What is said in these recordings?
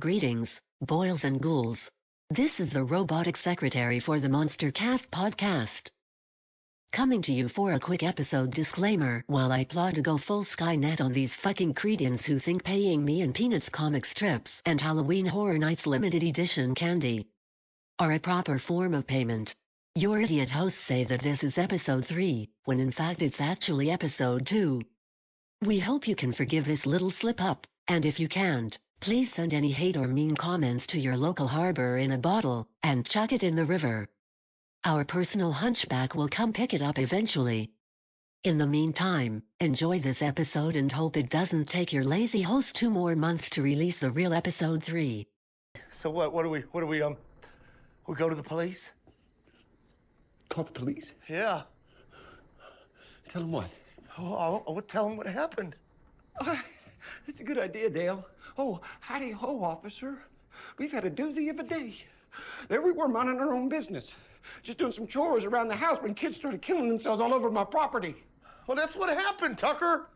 Greetings, boils and ghouls. This is the robotic secretary for the Monster Cast podcast. Coming to you for a quick episode disclaimer while I plot to go full Skynet on these fucking cretins who think paying me in Peanuts comic strips and Halloween Horror Nights limited edition candy are a proper form of payment. Your idiot hosts say that this is episode 3, when in fact it's actually episode 2. We hope you can forgive this little slip-up, and if you can't, please send any hate or mean comments to your local harbor in a bottle and chuck it in the river. Our personal hunchback will come pick it up eventually. In the meantime, enjoy this episode and hope it doesn't take your lazy host 2 more months to release the real episode 3. So what do we go to the police? Call the police? Yeah. Tell them what? Oh, I would tell them what happened. It's a good idea, Dale. Oh, howdy ho, officer. We've had a doozy of a day. There we were minding our own business. Just doing some chores around the house when kids started killing themselves all over my property. Well, that's what happened, Tucker.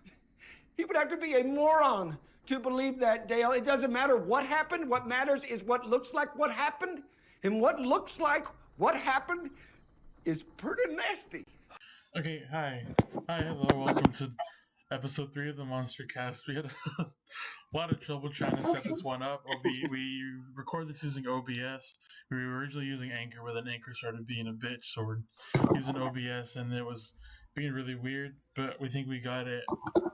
He would have to be a moron to believe that, Dale. It doesn't matter what happened. What matters is what looks like what happened. And what looks like what happened is pretty nasty. Okay, hi, hello, welcome to episode 3 of the Monster Cast. We had a lot of trouble trying to set this one up. We recorded this using OBS. We were originally using Anchor, but then Anchor started being a bitch, so we're using OBS, and it was being really weird, but we think we got it.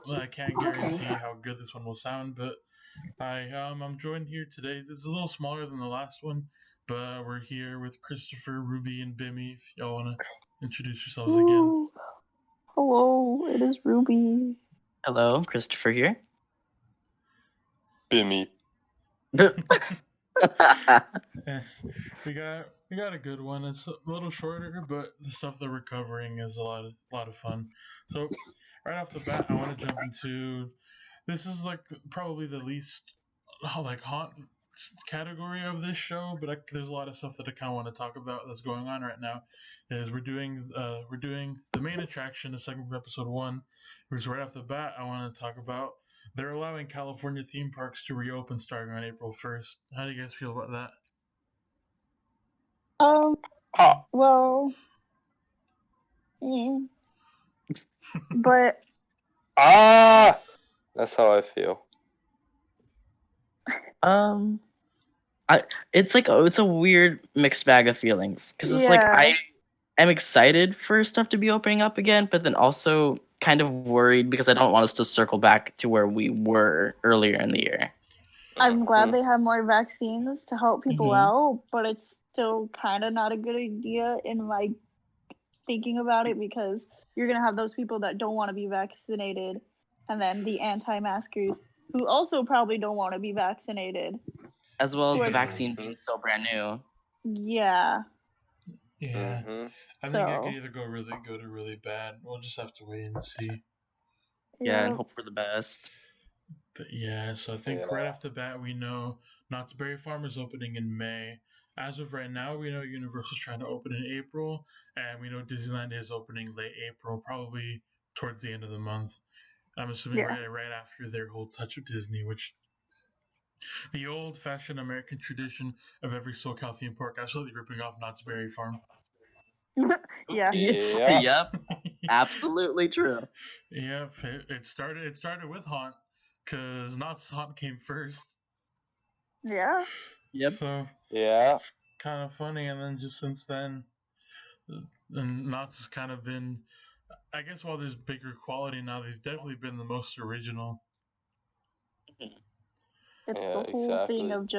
I can't guarantee how good this one will sound, but I'm joined here today. This is a little smaller than the last one, but we're here with Christopher, Ruby, and Bimmy, if y'all want to introduce yourselves again. Hello, it is Ruby. Hello, Christopher here. Bimmy. We got a good one. It's a little shorter, but the stuff that we're covering is a lot of fun. So right off the bat, I want to jump into this is like probably the least haunt category of this show, but there's a lot of stuff that I kind of want to talk about that's going on right now. Is we're doing the main attraction, the second episode 1. Which right off the bat, I want to talk about they're allowing California theme parks to reopen starting on April 1st. How do you guys feel about that? Well, but That's how I feel. It's a weird mixed bag of feelings because it's like I am excited for stuff to be opening up again, but then also kind of worried because I don't want us to circle back to where we were earlier in the year. I'm glad they have more vaccines to help people out, but it's still kind of not a good idea in my thinking about it because you're going to have those people that don't want to be vaccinated and then the anti-maskers who also probably don't want to be vaccinated. As well as the vaccine being so brand new. Yeah. Yeah. I think it could either go really good or really bad. We'll just have to wait and see. Yeah, and hope for the best. But yeah, so I think right off the bat we know Knott's Berry Farm is opening in May. As of right now, we know Universal's trying to open in April, and we know Disneyland is opening late April, probably towards the end of the month. I'm assuming right after their whole Touch of Disney, which the old-fashioned American tradition of every Socal theme park absolutely ripping off Knott's Berry Farm. Yep. Absolutely true. Yep. It started with Haunt, because Knott's Haunt came first. Yeah. Yep. So it's kind of funny, and then just since then, and Knott's has kind of been, I guess while there's bigger quality now, they've definitely been the most original. It's the whole thing of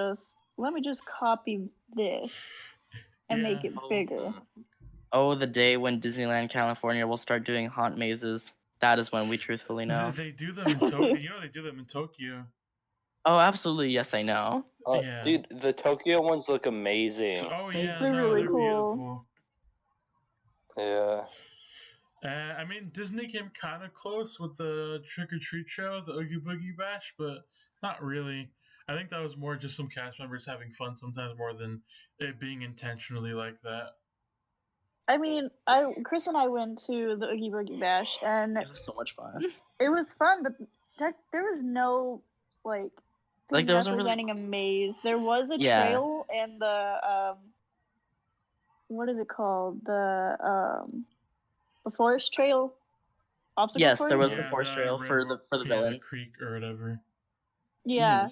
let me just copy this and make it bigger. Oh, the day when Disneyland California will start doing haunt mazes. That is when we truthfully know. They do them in Tokyo. They do them in Tokyo. Oh, absolutely. Yes, I know. Dude, the Tokyo ones look amazing. They're really cool. Beautiful. Yeah. I mean, Disney came kind of close with the Trick or Treat show, the Oogie Boogie Bash, but not really. I think that was more just some cast members having fun sometimes more than it being intentionally like that. I mean, Chris and I went to the Oogie Boogie Bash, and it was so much fun. It was fun, but there was no Like there wasn't representing really. a maze. There was a trail and the what is it called? The forest trail. Obstacle Yes, course? there was Yeah, the forest the trail for the the villains. creek or whatever. Yeah.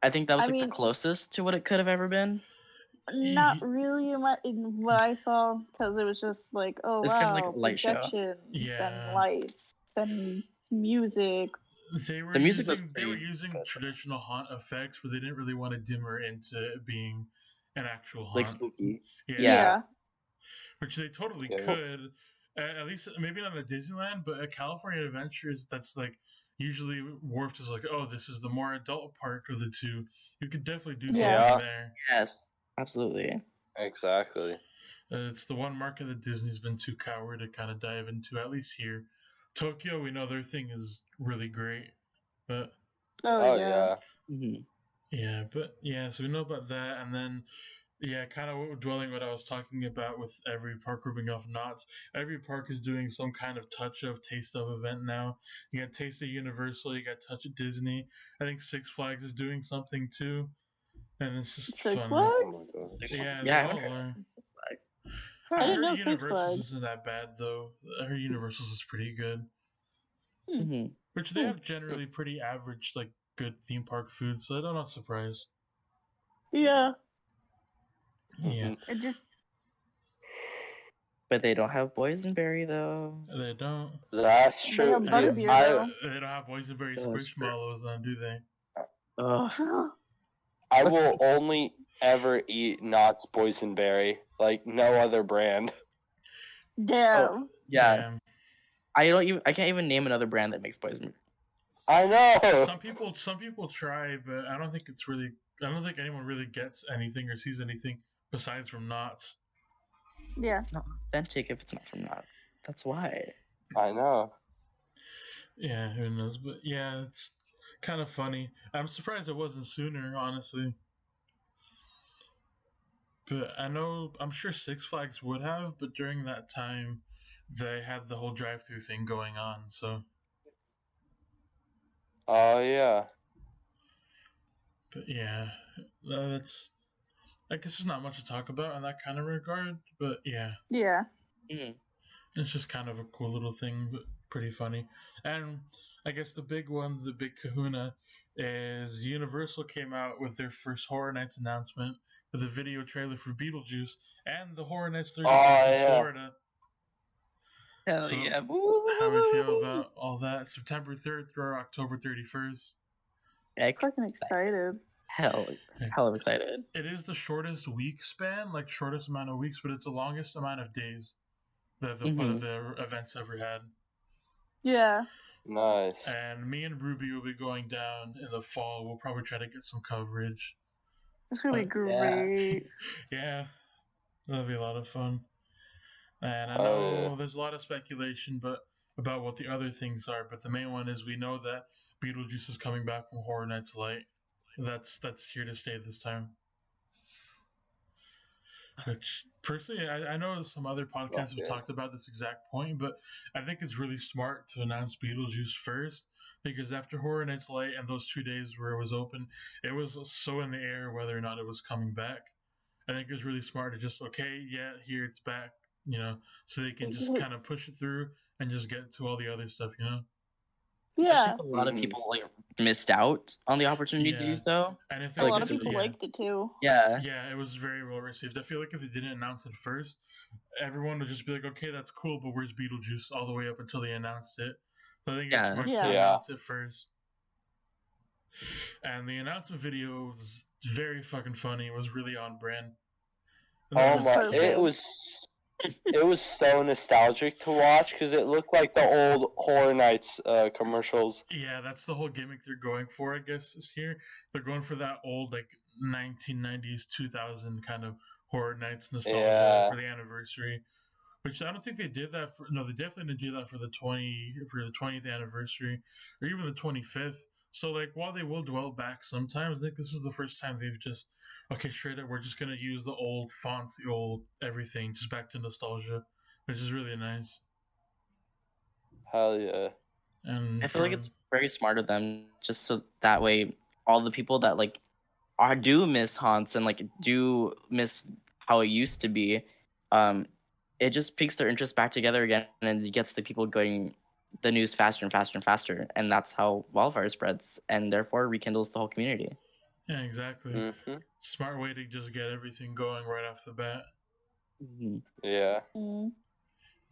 I think that was I like mean, the closest to what it could have ever been. not really in what I saw, because it was just like, oh It's kind of like a wow, light show. projections Yeah. and lights and music. They were The music was using traditional haunt effects, but they didn't really want to dimmer into it being an actual haunt. like spooky. Yeah. Which they totally Yeah. could. At least maybe not at Disneyland, but at California Adventures, that's like usually Wharf is like, oh, this is the more adult park of the two. You could definitely do something there. Yes, absolutely. Exactly. It's the one market that Disney's been too coward to kind of dive into, at least here. Tokyo, we know their thing is really great, but yeah. yeah, but yeah, so we know about that, and then kind of dwelling what I was talking about with every park ripping off Knott's. Every park is doing some kind of touch of, taste of event now. You got Taste of Universal, you got Touch of Disney. I think Six Flags is doing something too, and it's just Six fun. Flags? Oh my god. Yeah, Yeah, they I all wonder. are. I didn't know heard Six Universal's Flags. isn't that bad though. I heard Universal's is pretty good. Which they have generally pretty average, like good theme park food, so I'm not surprised. Yeah. Yeah. It just. But they don't have boysenberry though. They don't. That's They true. have butterbeer though. They don't have boysenberry That's squishmallows, then, do they? Ugh. I will only ever eat Knott's boysenberry, like no other brand. Damn. Yeah. Damn. I can't even name another brand that makes boysenberry. I know. Some people try, but I don't think anyone really gets anything or sees anything besides from Knott's. Yeah. It's not authentic if it's not from Knott. That's why. I know. Yeah, who knows? But yeah, it's kind of funny. I'm surprised it wasn't sooner, honestly. But I'm sure Six Flags would have, but during that time, they had the whole drive-through thing going on, so. Oh yeah. But yeah, I guess there's not much to talk about in that kind of regard, but yeah. Yeah. It's just kind of a cool little thing, but pretty funny. And I guess the big one, the big kahuna, is Universal came out with their first Horror Nights announcement with a video trailer for Beetlejuice and the Horror Nights 30th in Florida. Hell So, yeah. How we feel about all that? September 3rd through October 31st. Fucking excited. Hell of excited. It is the shortest week span, like shortest amount of weeks, but it's the longest amount of days that the events ever had. Yeah. Nice. And me and Ruby will be going down in the fall. We'll probably try to get some coverage. It's gonna be great. Yeah, that'll be a lot of fun. And I know there's a lot of speculation, about what the other things are. But the main one is we know that Beetlejuice is coming back from Horror Nights Light. That's here to stay this time. Which personally, I know some other podcasts have talked about this exact point, but I think it's really smart to announce Beetlejuice first, because after Horror Nights Light and those 2 days where it was open, it was so in the air whether or not it was coming back. I think it was really smart to just, here it's back, so they can just kind of push it through and just get to all the other stuff, Yeah. A lot of people missed out on the opportunity to do so. And if a lot of people liked it too. Yeah. Yeah, it was very well received. I feel like if they didn't announce it first, everyone would just be like, okay, that's cool, but where's Beetlejuice all the way up until they announced it. So I think it's smart to announce it first. And the announcement video was very fucking funny. It was really on brand. Oh my! It was so nostalgic to watch because it looked like the old Horror Nights commercials. Yeah, that's the whole gimmick they're going for, I guess, this year. They're going for that old, 1990s, 2000 kind of Horror Nights nostalgia for the anniversary. Which I don't think they did that for. No, they definitely didn't do that for the 20th anniversary, or even the 25th. So, while they will dwell back sometimes, I think this is the first time they've just, straight up, we're just gonna use the old fonts, the old everything, just back to nostalgia, which is really nice. Hell yeah! And I feel like it's very smart of them, just so that way all the people that like do miss haunts and like do miss how it used to be, it just piques their interest back together again, and it gets the people going the news faster and faster and faster, and that's how wildfire spreads, and therefore rekindles the whole community. Yeah, exactly. Smart way to just get everything going right off the bat. Yeah.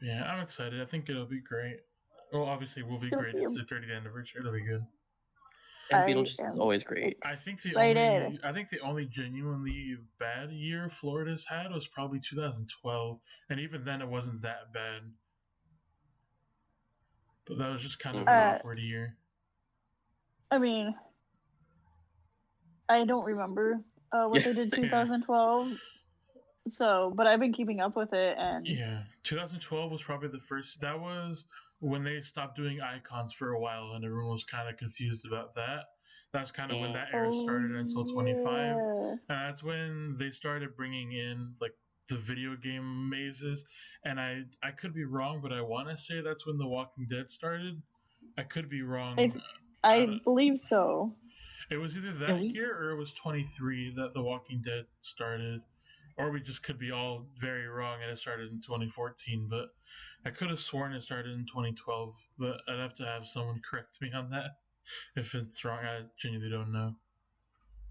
Yeah, I'm excited. I think it'll be great. Well, obviously, it will be great. It's the 30th anniversary. It'll be good. And Beetlejuice is always great. I think the only genuinely bad year Florida's had was probably 2012, and even then it wasn't that bad. But that was just kind of an awkward year. I mean, I don't remember what they did 2012. So, but I've been keeping up with it, and 2012 was probably the first. That was when they stopped doing icons for a while, and everyone was kind of confused about that. That's kind of when that era started until 25, and that's when they started bringing in like the video game mazes. And I could be wrong, but I want to say that's when The Walking Dead started. I could be wrong. I believe so. It was either that year or it was 23 that The Walking Dead started. Or we just could be all very wrong and it started in 2014, but I could have sworn it started in 2012, but I'd have to have someone correct me on that. If it's wrong, I genuinely don't know.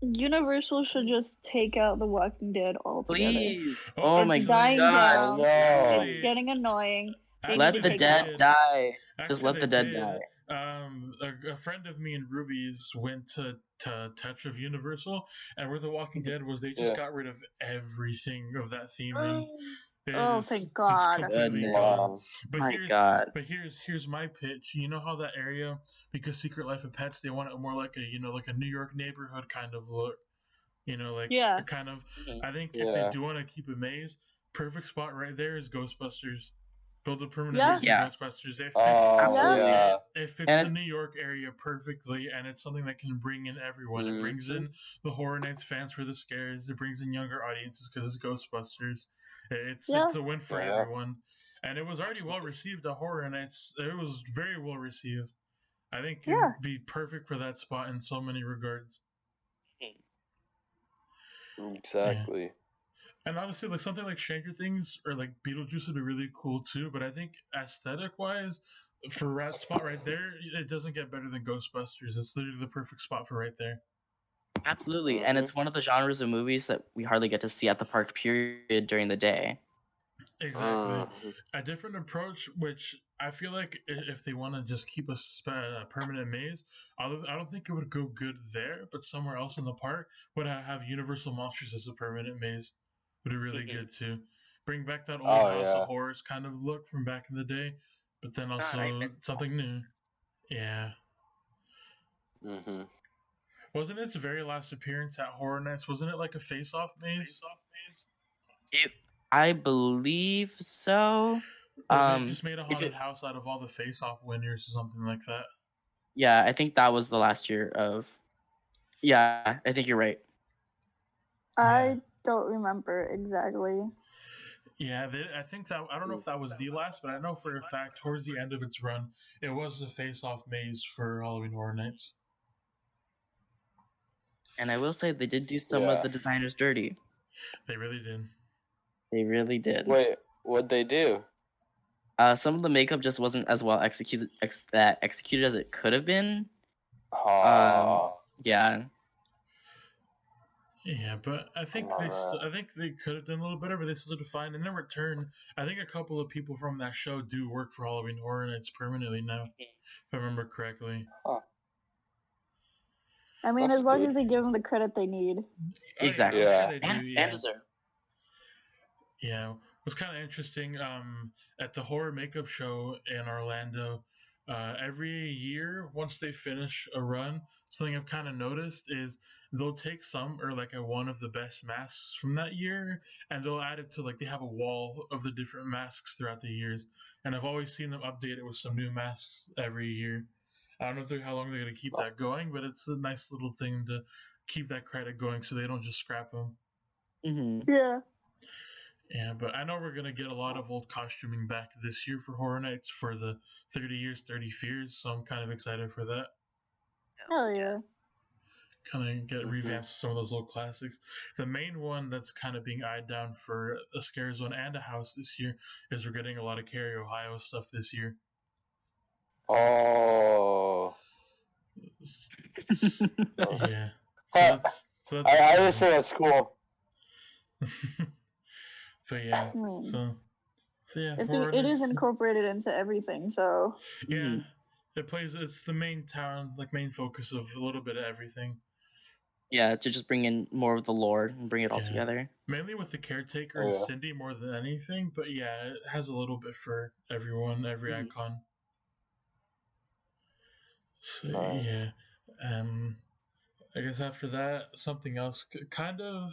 Universal should just take out The Walking Dead altogether. Please. Oh my god. Down. It's getting annoying. Let the dead die. Just let the dead die. A friend of me and Ruby's went to touch of Universal, and where The Walking Dead was, they just got rid of everything of that theming. Thank God! But here's my pitch. You know how that area, because Secret Life of Pets, they want it more like a like a New York neighborhood kind of look. Kind of. I think if they do want to keep a maze, perfect spot right there is Ghostbusters. Build a permanent maze in Ghostbusters. It fits the New York area perfectly, and it's something that can bring in everyone. It brings in the Horror Nights fans for the scares. It brings in younger audiences because it's Ghostbusters. It's a win for everyone, and it was already well received at Horror Nights. It was very well received. I think it would be perfect for that spot in so many regards. Exactly. Yeah. And obviously, like something like Stranger Things or like Beetlejuice would be really cool too. But I think aesthetic-wise, for that spot right there, it doesn't get better than Ghostbusters. It's literally the perfect spot for right there. Absolutely, and it's one of the genres of movies that we hardly get to see at the park period during the day. Exactly. A different approach, which I feel like if they want to just keep a permanent maze, I don't think it would go good there, but somewhere else in the park would have Universal Monsters as a permanent maze. Would be really good too. Bring back that old House of Horrors kind of look from back in the day, but then also something new. Yeah. Wasn't its very last appearance at Horror Nights? Wasn't it like a face-off maze? I believe so. They just made a haunted house out of all the face-off winners or something like that. Yeah, I think that was the last year of. Yeah, I think you're right. I don't remember exactly. Yeah, I think that I don't know if that was the last, but I know for a fact towards the end of its run, it was a face-off maze for Halloween Horror Nights. And I will say they did do some of the designers dirty. They really did. They really did. Wait, what'd they do? Some of the makeup just wasn't as well executed as it could have been. Yeah. Yeah, but I think they could have done a little better, but they still did fine. And in return, I think a couple of people from that show do work for Halloween Horror Nights permanently now, if I remember correctly. I mean, as long as they give them the credit they need. Exactly. And deserve. Yeah, it was kind of interesting. At the horror makeup show in Orlando, every year once they finish a run, something I've kind of noticed is they'll take some or like one of the best masks from that year, and they'll add it to like they have a wall of the different masks throughout the years, and I've always seen them update it with some new masks every year. I don't know how long they're going to keep that going, but it's a nice little thing to keep that credit going so they don't just scrap them. Yeah. Yeah, but I know we're going to get a lot of old costuming back this year for Horror Nights for the 30 Years, 30 Fears, so I'm kind of excited for that. Hell yeah. kind of get revamped some of those old classics. The main one that's kind of being eyed down for a scare zone and a house this year is we're getting a lot of Cary, Ohio stuff this year. Oh. Yeah. So that's I just say that's cool. But yeah, so yeah, it is incorporated into everything. So yeah, it's the main town, like main focus of a little bit of everything. Yeah, to just bring in more of the lore and bring it all together. Mainly with the caretaker and Cindy more than anything, but yeah, it has a little bit for everyone, every icon. So yeah, I guess after that, something else kind of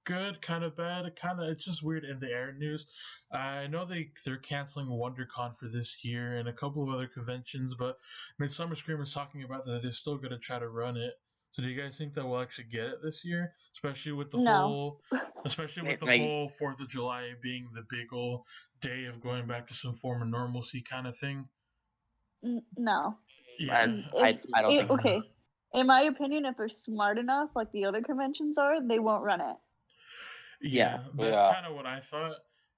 good, kind of bad, it's just weird in the air news. I know they're canceling WonderCon for this year and a couple of other conventions, but Midsummer Screamer's talking about that they're still going to try to run it. So do you guys think that we'll actually get it this year, especially with the whole 4th of July being the big old day of going back to some form of normalcy kind of thing? No. Yeah, I don't think so. Okay. In my opinion, if they're smart enough, like the other conventions are, they won't run it. Yeah, that's kind of what I thought,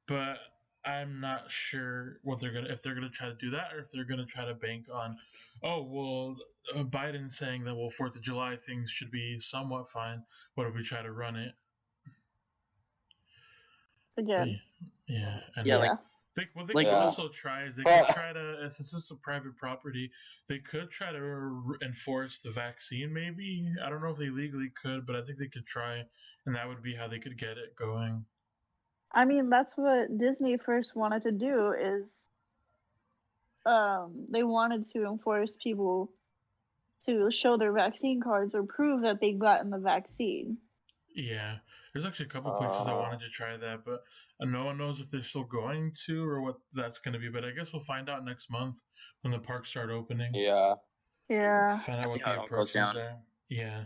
but I'm not sure if they're gonna try to do that or if they're gonna try to bank on, Biden saying that 4th of July things should be somewhat fine. What if we try to run it again? What they could also try is they could try to, since it's a private property, they could try to enforce the vaccine. Maybe I don't know if they legally could, but I think they could try, and that would be how they could get it going. I mean, that's what Disney first wanted to do. Is they wanted to enforce people to show their vaccine cards or prove that they've gotten the vaccine. Yeah, there's actually a couple places that wanted to try that, but no one knows if they're still going to or what that's going to be. But I guess we'll find out next month when the parks start opening. Yeah. Find out what the approach is there. Yeah.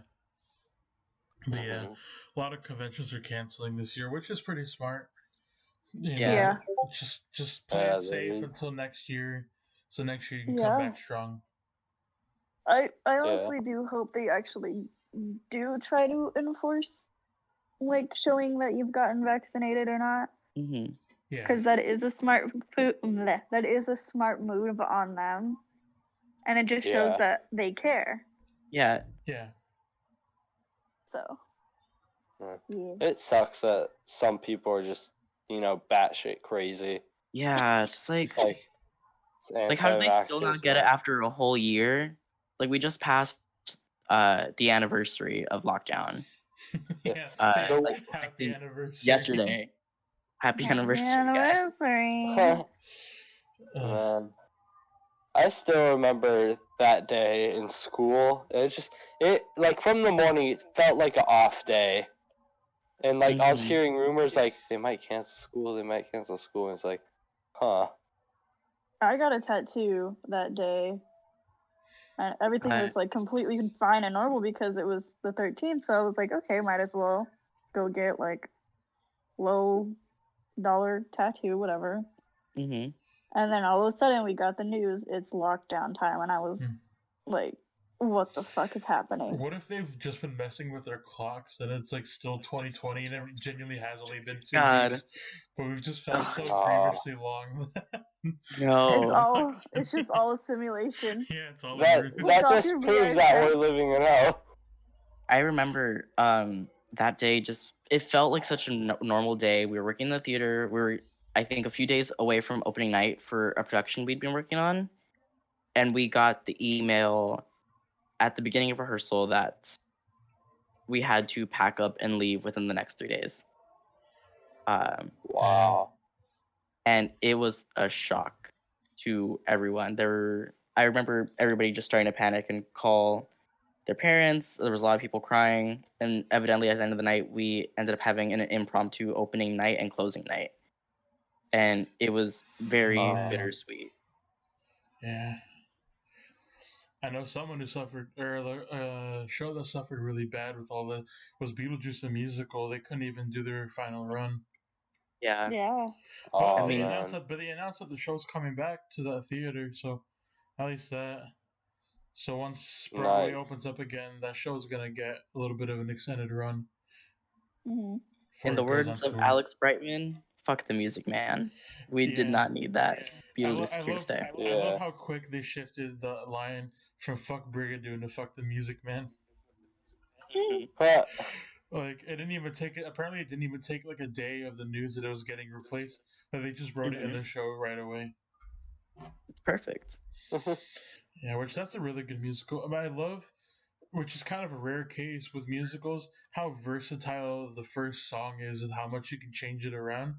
But yeah, a lot of conventions are canceling this year, which is pretty smart. You know, just play it safe until next year, so next year you can come back strong. I honestly do hope they actually do try to enforce, like, showing that you've gotten vaccinated or not. Mm-hmm. Yeah. Because that is a smart move on them, and it just shows that they care. Yeah. Yeah. So. Yeah. It sucks that some people are just, batshit crazy. Yeah, it's just like how do they still not get it after a whole year? Like, we just passed the anniversary of lockdown. Happy anniversary. Yesterday. Happy anniversary, guys. Man, I still remember that day in school. It from the morning, it felt like an off day. And, I was hearing rumors, they might cancel school, and it's like, huh. I got a tattoo that day, and everything was, completely fine and normal because it was the 13th, so I was like, okay, might as well go get, low-dollar tattoo, whatever. Mm-hmm. And then all of a sudden, we got the news, it's lockdown time, and I was like, what the fuck is happening? What if they've just been messing with their clocks and it's still 2020 and it genuinely has only been 2 weeks, but we've just felt so grievously long? No, it's just all a simulation. Yeah, it's all that just proves that we're living in hell. I remember that day it felt like such a normal day. We were working in the theater. We were, I think, a few days away from opening night for a production we'd been working on, and we got the email at the beginning of rehearsal that we had to pack up and leave within the next 3 days. Wow. And it was a shock to everyone. I remember everybody just starting to panic and call their parents. There was a lot of people crying. And evidently at the end of the night, we ended up having an impromptu opening night and closing night. And it was very bittersweet. Yeah. I know someone who suffered, or a show that suffered really bad with all was Beetlejuice the musical. They couldn't even do their final run. Yeah. Yeah. But they announced that the show's coming back to the theater, so at least that. So once Broadway Nice. opens up again, that show's gonna get a little bit of an extended run. Mhm. before In the it goes on words of tour. Alex Brightman, fuck the music, man. We did not need that. Beetlejuice is here to stay. I love how quick they shifted the line from "fuck Brigadoon" to "fuck the music, man." But Like it didn't even take it. Apparently, it didn't even take like a day of the news that it was getting replaced. But they just wrote it in the show right away. It's perfect. Yeah, which that's a really good musical. But I love, which is kind of a rare case with musicals, how versatile the first song is and how much you can change it around.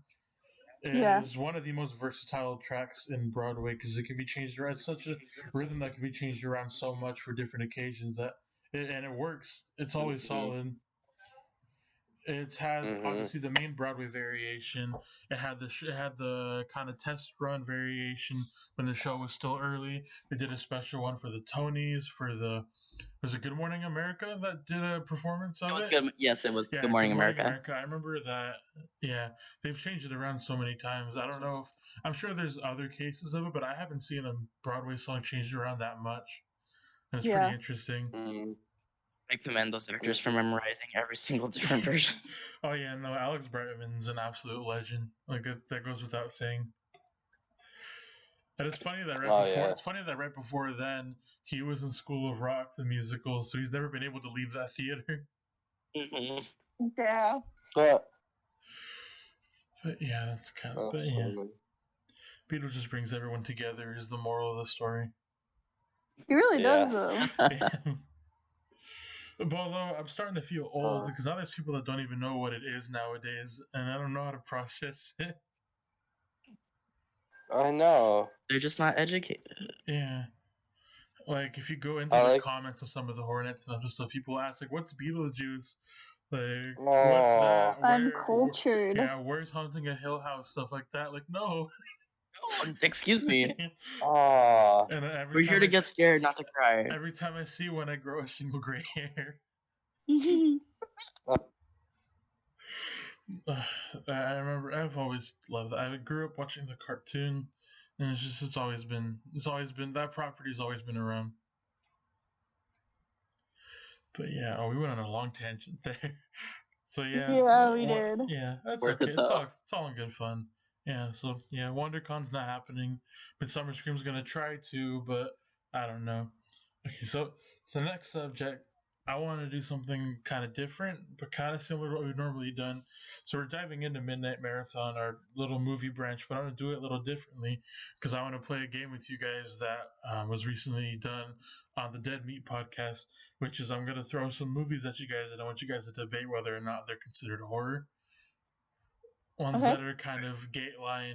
It is one of the most versatile tracks in Broadway because it can be changed around. It's such a rhythm that can be changed around so much for different occasions and it works. It's always solid. It's had obviously the main Broadway variation. It had the kind of test run variation when the show was still early. They did a special one for the Tonys for the was it Good Morning America that did a performance of it? Was good. Yes, it was. Good Morning America. I remember that. Yeah, they've changed it around so many times. I don't know if I'm sure there's other cases of it, but I haven't seen a Broadway song changed around that much. And it's pretty interesting. I commend those actors for memorizing every single different version. Oh yeah, no, Alex Brightman's an absolute legend. Like that goes without saying. And it's funny that right before then he was in School of Rock, the musical, so he's never been able to leave that theater. Yeah. But yeah, that's kind of. But yeah, Beetle just brings everyone together. Is the moral of the story? He really does, though. But although I'm starting to feel old because now there's people that don't even know what it is nowadays, and I don't know how to process it. I know. They're just not educated. Yeah. Like, if you go into the comments of some of the Hornets and other stuff, people ask, like, what's Beetlejuice? Like, what's that? Uncultured. Where's Haunting a Hill House? Stuff like that. Like, no. Excuse me. And we're here to get scared, not to cry. Every time I see one, I grow a single gray hair. I remember I've always loved that. I grew up watching the cartoon, and it's always been that property's always been around. But yeah, we went on a long tangent there. So yeah, we did. Yeah, that's okay. It's all in good fun. Yeah, so yeah, WonderCon's not happening, but Summer Scream's gonna try to, but I don't know. Okay, so the next subject, I want to do something kind of different, but kind of similar to what we've normally done. So we're diving into Midnight Marathon, our little movie branch, but I'm going to do it a little differently because I want to play a game with you guys that was recently done on the Dead Meat podcast, which is I'm going to throw some movies at you guys and I want you guys to debate whether or not they're considered horror. Ones that are kind of gate line,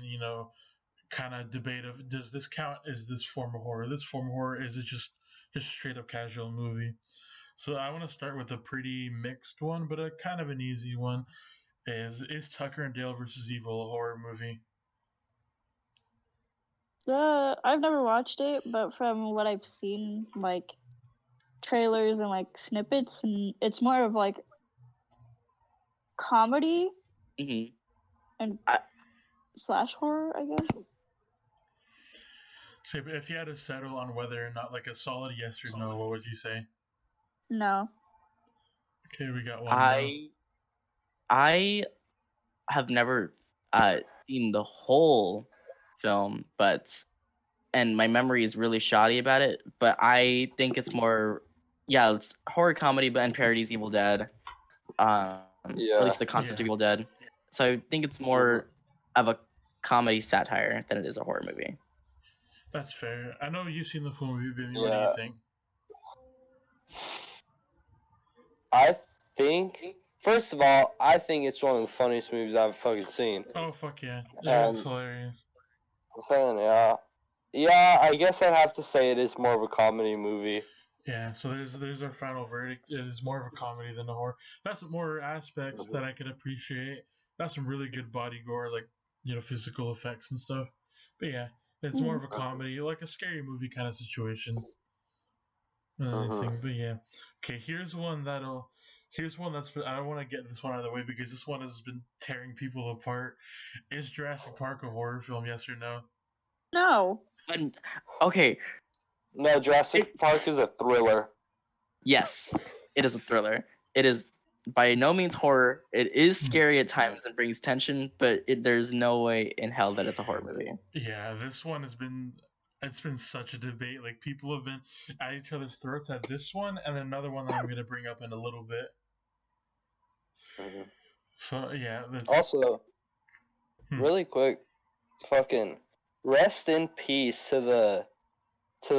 kind of debate of, does this count? Is this form of horror? This form of horror? Is it just straight up casual movie? So I want to start with a pretty mixed one, but a kind of an easy one. Is Tucker and Dale versus Evil a horror movie? I've never watched it, but from what I've seen, like trailers and like snippets, and it's more of like comedy and slash horror, I guess. So if you had to settle on whether or not like a solid yes or no, what would you say? No. Okay, we got one. I have never seen the whole film, and my memory is really shoddy about it. But I think it's more, it's horror comedy, but and parodies Evil Dead. At least the concept of Evil Dead. So I think it's more of a comedy satire than it is a horror movie. That's fair. I know you've seen the full movie, Bimmy. What do you think? I think, first of all, I think it's one of the funniest movies I've fucking seen. Oh, fuck yeah. It's hilarious. Yeah, I guess I'd have to say it is more of a comedy movie. Yeah, so there's our final verdict. It is more of a comedy than a horror. That's some more aspects that I could appreciate. That's some really good body gore, like, physical effects and stuff. But yeah, it's more of a comedy, like a scary movie kind of situation. But yeah. Okay, here's one that's I don't want to get this one out of the way because this one has been tearing people apart. Is Jurassic Park a horror film, yes or no? No. Okay. No, Jurassic Park is a thriller. Yes, it is a thriller. It is by no means horror. It is scary at times and brings tension, but there's no way in hell that it's a horror movie. Yeah, this one has been. It's been such a debate. Like, people have been at each other's throats at this one, and then another one that I'm going to bring up in a little bit. Mhm. So yeah, that's Also, really quick, fucking rest in peace to the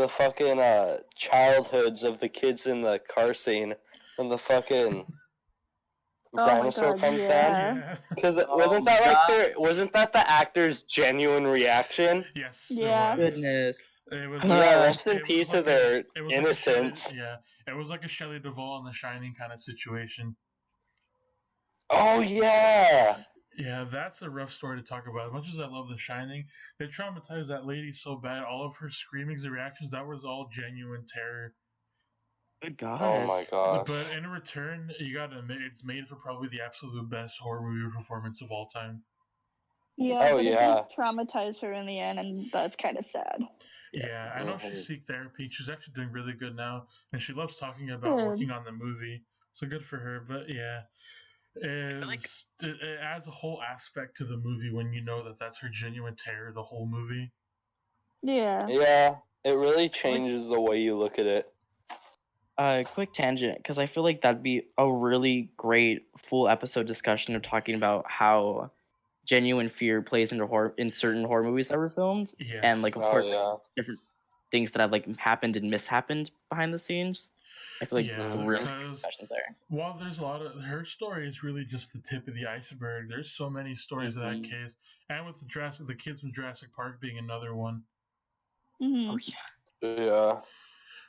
fucking childhoods of the kids in the car scene when the fucking dinosaur comes down. yeah. Because wasn't that the actor's genuine reaction? Yes. Yeah. It was. Goodness. It was. Yeah, rest in it was peace like to their it was like a Shelley, innocence. yeah, it was like a Shelley Duvall in The Shining kind of situation. Oh yeah. Yeah, that's a rough story to talk about. As much as I love The Shining, they traumatized that lady so bad. All of her screamings and reactions, that was all genuine terror. Good God. Oh my god. But in return, you gotta admit, it's made for probably the absolute best horror movie performance of all time. Yeah, Oh, but yeah. it did traumatize her in the end, and that's kind of sad. Yeah, I know she seek therapy. She's actually doing really good now, and she loves talking about working on the movie. So good for her. But yeah, it adds a whole aspect to the movie when you know that that's her genuine terror the whole movie. Yeah. Yeah, it really changes the way you look at it. Quick tangent, because I feel like that'd be a really great full episode discussion of talking about how genuine fear plays into horror in certain horror movies that were filmed, Yes. and like of Oh, course yeah. like, different things that have like happened and mishappened behind the scenes. I feel like Yeah, there's a really good because discussion there. while there's a lot of her story is really just the tip of the iceberg, there's so many stories of that case, and with the kids from Jurassic Park being another one. Mm-hmm. Oh yeah. Yeah.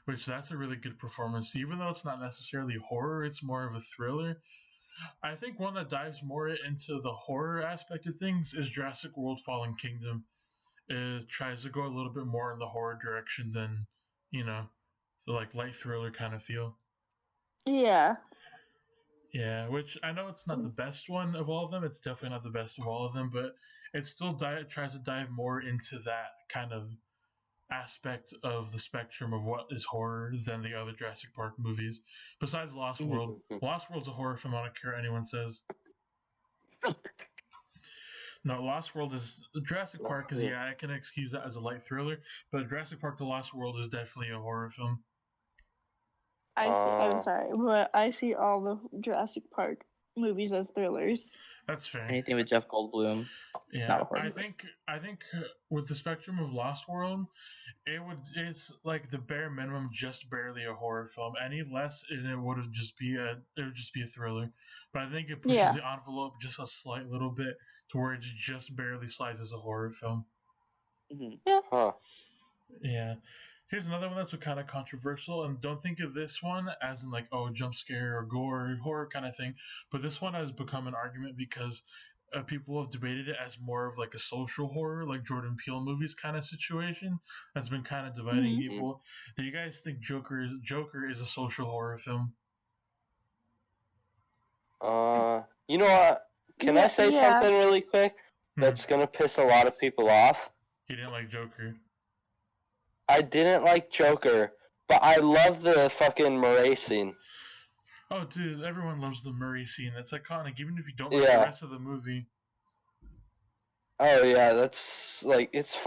Which that's a really good performance. Even though it's not necessarily horror, it's more of a thriller. I think one that dives more into the horror aspect of things is Jurassic World Fallen Kingdom. It tries to go a little bit more in the horror direction than, the like light thriller kind of feel. Yeah. Yeah, which I know it's not the best one of all of them. It's definitely not the best of all of them, but it still tries to dive more into that kind of aspect of the spectrum of what is horror than the other Jurassic Park movies. Besides Lost World. Lost World's a horror film, I don't care what anyone says. No, Lost World is... Jurassic Park is, I can excuse that as a light thriller, but Jurassic Park The Lost World is definitely a horror film. I'm sorry, but I see all the Jurassic Park movies as thrillers. That's fair. Anything with Jeff Goldblum, it's not a horror movie. I think with the spectrum of Lost World, it's like the bare minimum, just barely a horror film. Any less, and it would just be a thriller. But I think it pushes the envelope just a slight little bit to where it just barely slides as a horror film. Mm-hmm. Yeah. Huh. Yeah. Here's another one that's kind of controversial, and don't think of this one as in like, oh, jump scare or gore or horror kind of thing. But this one has become an argument because people have debated it as more of like a social horror, like Jordan Peele movies kind of situation. That's been kind of dividing people. Do you guys think Joker is a social horror film? You know what? Can I say something really quick that's gonna piss a lot of people off? You didn't like Joker. I didn't like Joker, but I love the fucking Murray scene. Oh, dude, everyone loves the Murray scene. That's iconic, even if you don't like the rest of the movie. Oh, yeah, that's, like, it's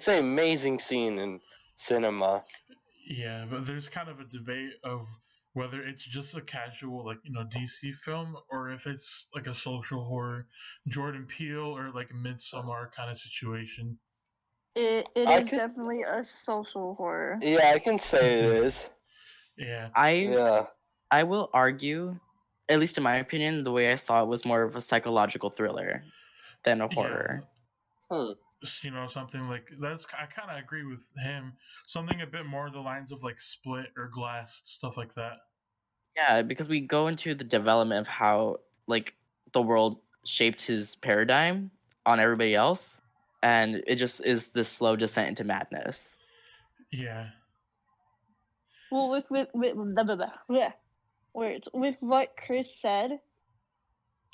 an amazing scene in cinema. Yeah, but there's kind of a debate of whether it's just a casual, like, DC film, or if it's, like, a social horror, Jordan Peele, or, like, Midsommar kind of situation. It is definitely a social horror. Yeah, I can say it is. Yeah. I will argue, at least in my opinion, the way I saw it was more of a psychological thriller than a horror. Yeah. Something like that's. I kind of agree with him. Something a bit more the lines of like Split or Glass, stuff like that. Yeah, because we go into the development of how like the world shaped his paradigm on everybody else. And it just is this slow descent into madness. Yeah. Well, with what Chris said,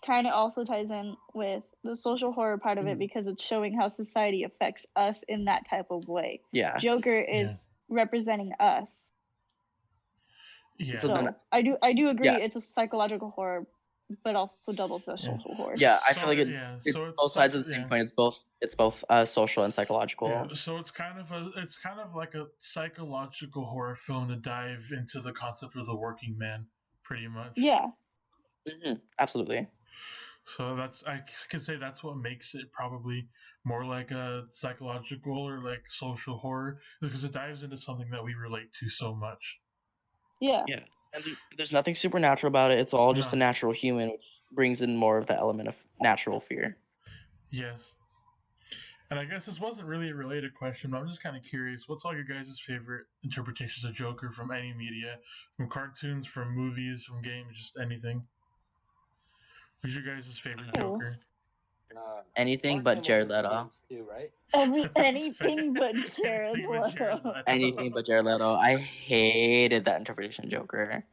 kind of also ties in with the social horror part of it because it's showing how society affects us in that type of way. Yeah. Joker is representing us. Yeah. So So then- I do agree. Yeah. It's a psychological horror, but also double social horror. Yeah, I So, feel like yeah, it's so it's both sides of the yeah. same coin. It's both social and psychological. Yeah, so it's kind of like a psychological horror film to dive into the concept of the working man, pretty much. Yeah. Absolutely. So I could say that's what makes it probably more like a psychological or like social horror, because it dives into something that we relate to so much. Yeah. Yeah, and there's nothing supernatural about it. It's all just No. a natural human, which brings in more of the element of natural fear. Yes. And I guess this wasn't really a related question, but I'm just kind of curious. What's all your guys' favorite interpretations of Joker from any media? From cartoons, from movies, from games, just anything? Who's your guys' favorite Joker? Anything but Jared Leto. Too, right? Anything but Jared Anything but Jared Leto. Leto. Anything but Jared Leto. I hated that interpretation of Joker.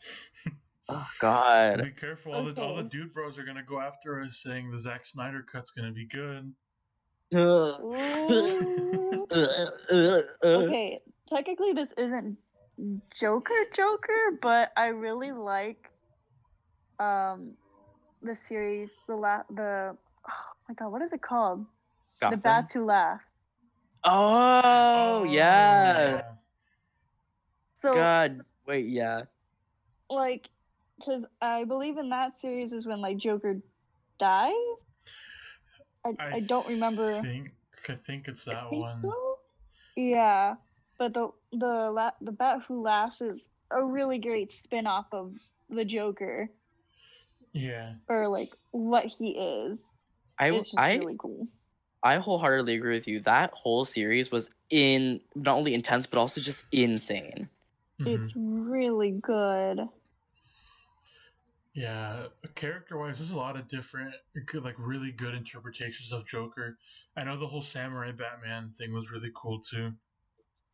Oh God. Be careful, all the Okay. dude bros are gonna go after us saying the Zack Snyder cut's gonna be good. Ooh. Okay, technically this isn't Joker, but I really like the series, oh my god, what is it called? Gotham? The Bats Who Laugh. Oh yeah. So God. Wait. Yeah. like, because I believe in that series is when like Joker dies. I don't remember. I think it's that I think one. so? Yeah, but the Bat Who Laughs is a really great spin-off of the Joker, Yeah. or like what he is. It's just really cool. I wholeheartedly agree with you. That whole series was not only intense but also just insane. It's really good. Yeah, character-wise, there's a lot of different, like, really good interpretations of Joker. I know the whole Samurai Batman thing was really cool, too.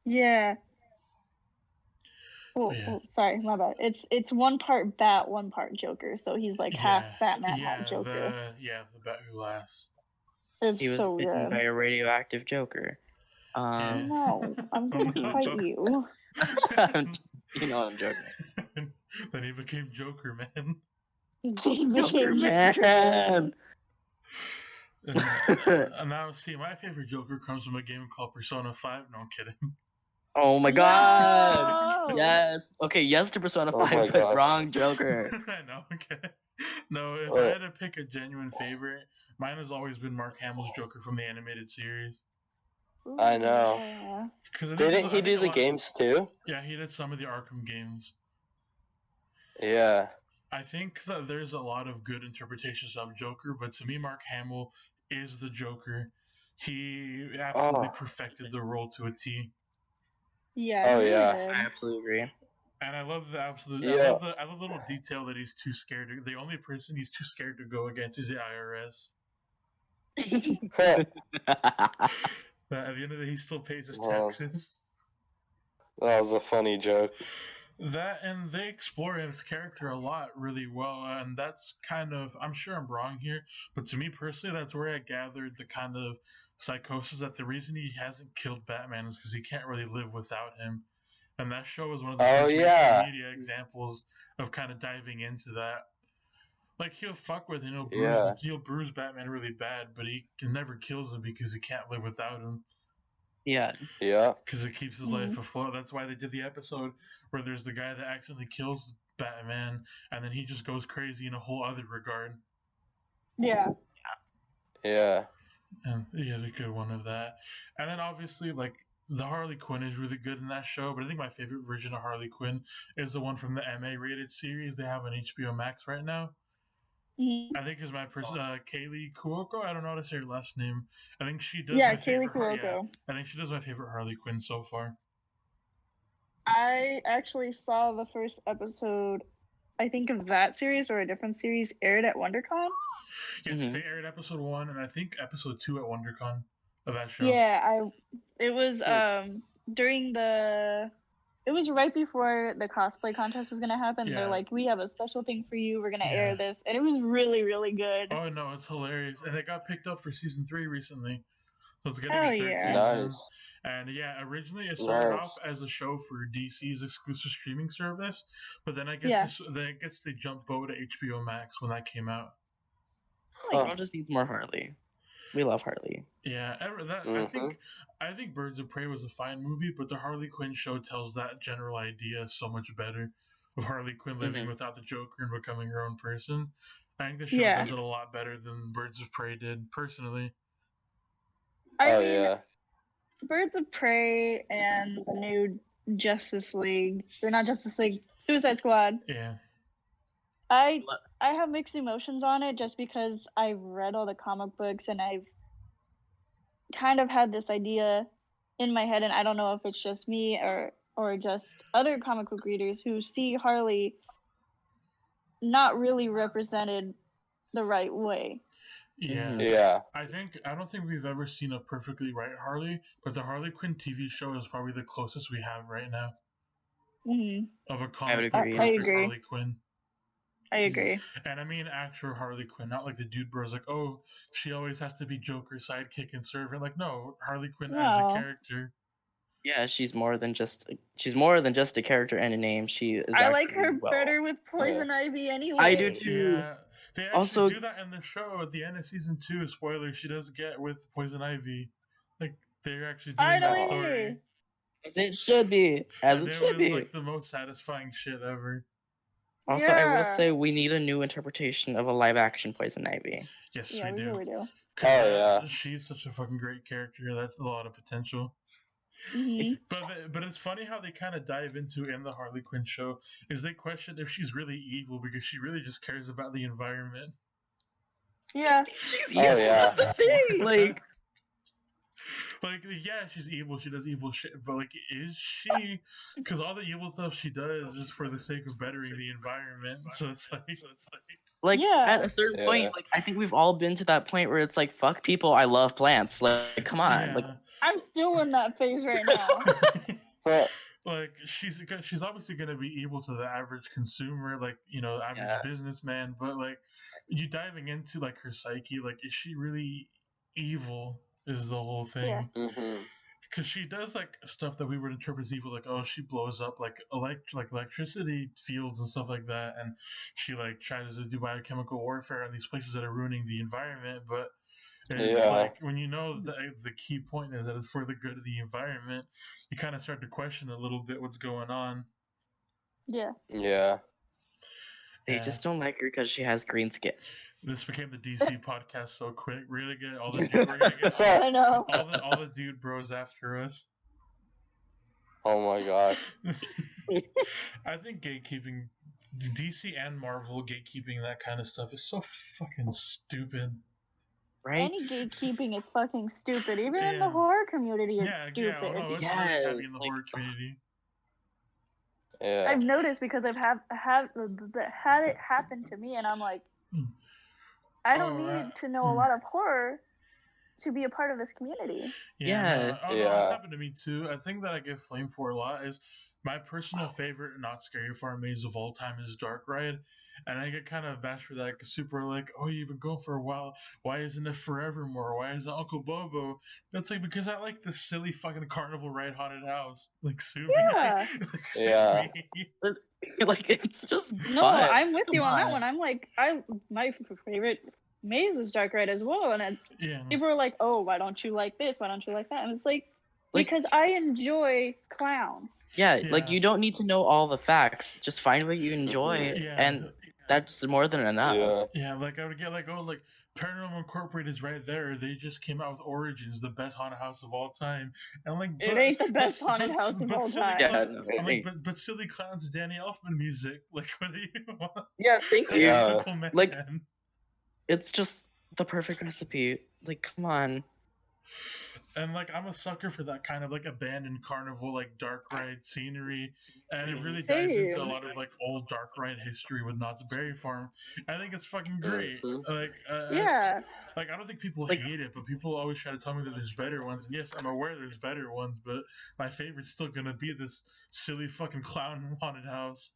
Yeah. Oh, Yeah. oh, sorry, my bad. It's one part Bat, one part Joker, so he's like half Batman, half Joker. The Bat Who Laughs. It's He was so bitten good. by a radioactive Joker. No, I'm gonna fight you. You know I'm joking. Then he became Joker Man. Joker Man. And now, see, my favorite Joker comes from a game called Persona 5. No, I'm kidding. Oh my God! No! Yes. Okay. Yes to Persona Oh 5, my but God. wrong Joker. I know, okay. No, if I had to pick a genuine favorite, mine has always been Mark Hamill's Joker from the animated series. I know. Yeah. Didn't he do the games too? Yeah, he did some of the Arkham games. Yeah. I think that there's a lot of good interpretations of Joker, but to me, Mark Hamill is the Joker. He absolutely perfected the role to a T. Yeah. Oh, he yeah. did. I absolutely agree. And I love the absolute. Yeah. I love the little detail that he's too scared. The only person he's too scared to go against is the IRS. At the end of the day, he still pays his taxes. That was a funny joke. That, and they explore his character a lot really well, and that's kind of, I'm sure I'm wrong here, but to me personally, that's where I gathered the kind of psychosis that the reason he hasn't killed Batman is because he can't really live without him. And that show is one of the first mainstream media examples of kind of diving into that. Like, he'll fuck with him, he'll bruise Batman really bad, but he never kills him because he can't live without him. Yeah. Yeah. Because it keeps his life afloat. That's why they did the episode where there's the guy that accidentally kills Batman, and then he just goes crazy in a whole other regard. Yeah. Yeah. And he had a good one of that. And then obviously, like, the Harley Quinn is really good in that show, but I think my favorite version of Harley Quinn is the one from the MA-rated series they have on HBO Max right now. I think is my person, Kaylee Cuoco. I don't know how to say her last name. I think she does. Yeah, my Kaylee favorite Cuoco. I think she does my favorite Harley Quinn so far. I actually saw the first episode, I think of that series or a different series, aired at WonderCon. Yes, they aired episode 1 and I think episode 2 at WonderCon of that show. Yeah, it was it was right before the cosplay contest was gonna happen. Yeah. They're like, we have a special thing for you. We're gonna air this, and it was really, really good. Oh no, it's hilarious, and it got picked up for season 3 recently. So it's gonna be third yeah. season. Nice. And yeah, originally it started Nice. off as a show for DC's exclusive streaming service, but then I Yeah. guess they jumped boat to HBO Max when that came out. Huh. Everyone just needs more Harley. We love Harley. Yeah, I think Birds of Prey was a fine movie, but the Harley Quinn show tells that general idea so much better of Harley Quinn living without the Joker and becoming her own person. I think the show does it a lot better than Birds of Prey did, personally. I mean, Birds of Prey and the new Justice League, or not Justice League, Suicide Squad. Yeah. I have mixed emotions on it just because I've read all the comic books and I've kind of had this idea in my head, and I don't know if it's just me or just other comic book readers who see Harley not really represented the right way. Yeah. Yeah. I don't think we've ever seen a perfectly right Harley, but the Harley Quinn TV show is probably the closest we have right now of a comic book perfect Harley Quinn. I agree. And I mean actual Harley Quinn, not like the dude bros like, oh, she always has to be Joker's sidekick and servant. Like, no, Harley Quinn as a character. Yeah, she's more than just a character and a name. She is. I like her better with Poison Ivy anyway. I do too. Yeah, they actually do that in the show at the end of season 2. Spoiler: she does get with Poison Ivy. Like they're actually doing that story. As it should be. As it should be. Like the most satisfying shit ever. Also, I will say we need a new interpretation of a live-action Poison Ivy. Yes, we do. Really do. Oh yeah, she's such a fucking great character. That's a lot of potential. But it's funny how they kind of dive into in the Harley Quinn show is they question if she's really evil because she really just cares about the environment. Yeah, she's evil. That's the thing. Like, yeah, she's evil. She does evil shit. But, like, is she? Because all the evil stuff she does is for the sake of bettering the environment. So it's like at a certain point, like, I think we've all been to that point where it's like, fuck people, I love plants. Like, come on. Yeah. Like, I'm still in that phase right now. Like, she's obviously going to be evil to the average consumer, like, you know, average businessman. But, like, you diving into, like, her psyche, like, is she really evil? Is the whole thing. Because she does like stuff that we would interpret as evil, like, oh, she blows up like electricity fields and stuff like that, and she like tries to do biochemical warfare in these places that are ruining the environment. But it's like when you know the key point is that it's for the good of the environment, you kind of start to question a little bit what's going on. Yeah. They just don't like her because she has green skin. This became the DC podcast so quick. Really good. We're gonna get all the dude bros after us. Oh my god. I think gatekeeping, DC and Marvel gatekeeping that kind of stuff is so fucking stupid. Right? Any gatekeeping is fucking stupid. Even in the horror community, it's stupid. Yeah, no, it's really heavy in the horror community. Yeah. I've noticed because I've had it happen to me, and I'm like, I don't need to know a lot of horror to be a part of this community. No, it's happened to me too. I think that I get flamed for a lot is my personal favorite not scary farm maze of all time is Dark Ride, and I get kind of bashed for that. Super like, oh, you've been going for a while. Why isn't it Forevermore? Why isn't Uncle Bobo? That's like because I like the silly fucking carnival ride haunted house. Like super. Yeah. Like it's just no. fun. I'm with you on that one. I'm like, my favorite maze is Dark Ride as well, and people are like, oh, why don't you like this? Why don't you like that? And it's like because I enjoy clowns. Yeah, like you don't need to know all the facts. Just find what you enjoy, and that's more than enough. Yeah, like I would get like, oh, like Paranormal Incorporated is right there. They just came out with Origins, the best haunted house of all time. And I'm like, it ain't the best haunted house of all time. I'm like, but Silly Clowns, Danny Elfman music. Like, what do you want? Yeah, thank you. Simple man. Like, it's just the perfect recipe. Like, come on. And like I'm a sucker for that kind of like abandoned carnival, like dark ride scenery, and it really dives into a lot of like old dark ride history with Knott's Berry Farm. I think it's fucking great. Like like I don't think people hate it, but people always try to tell me that there's better ones. And yes, I'm aware there's better ones, but my favorite's still gonna be this silly fucking clown haunted house.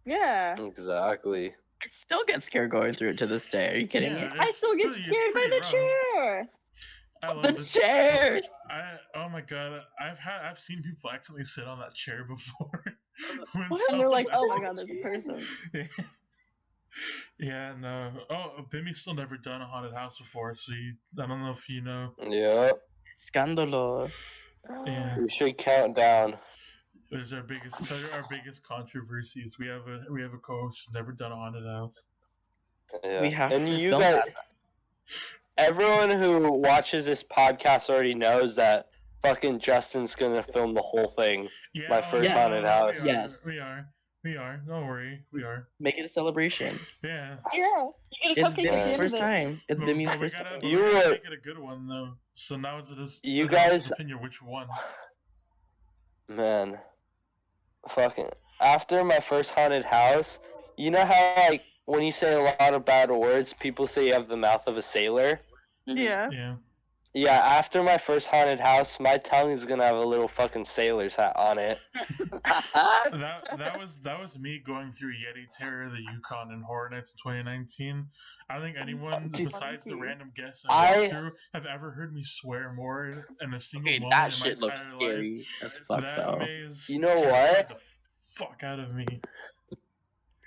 Yeah, exactly. I still get scared going through it to this day. Are you kidding me? I still get scared by the chair. I love The this chair! Oh my god, I've seen people accidentally sit on that chair before. When And they're like, oh my someone's god, there's a person. Yeah, no. Oh, Bimmy's still never done a haunted house before, so I don't know if you know. Yeah. Scandalo. Yeah. We should count down. There's our biggest controversies. We have a co-host who's never done a haunted house. Yeah. We have and to you film guys, that. everyone who watches this podcast already knows that fucking Justin's gonna film the whole thing. Yeah, My first haunted house. Yes. We are. Don't worry. We are. Make it a celebration. Yeah. Yeah, you get a It's cupcake at the Bimmy's end first of it. time. It's Bimmy's But we first gotta, time. but You we gotta were- make it a good one though. So now it's just You guys- opinion which one. Man, fucking. After my first haunted house, you know how like when you say a lot of bad words, people say you have the mouth of a sailor. Yeah. Yeah. Yeah, after my first haunted house, my tongue is gonna have a little fucking sailor's hat on it. That was me going through Yeti Terror, the Yukon, and Horror Nights in 2019. I don't think anyone besides the random guests I went through have ever heard me swear more in a single Okay, moment that in my shit looks entire scary life. as fuck, That though. maze You know terrified what? the fuck out of me.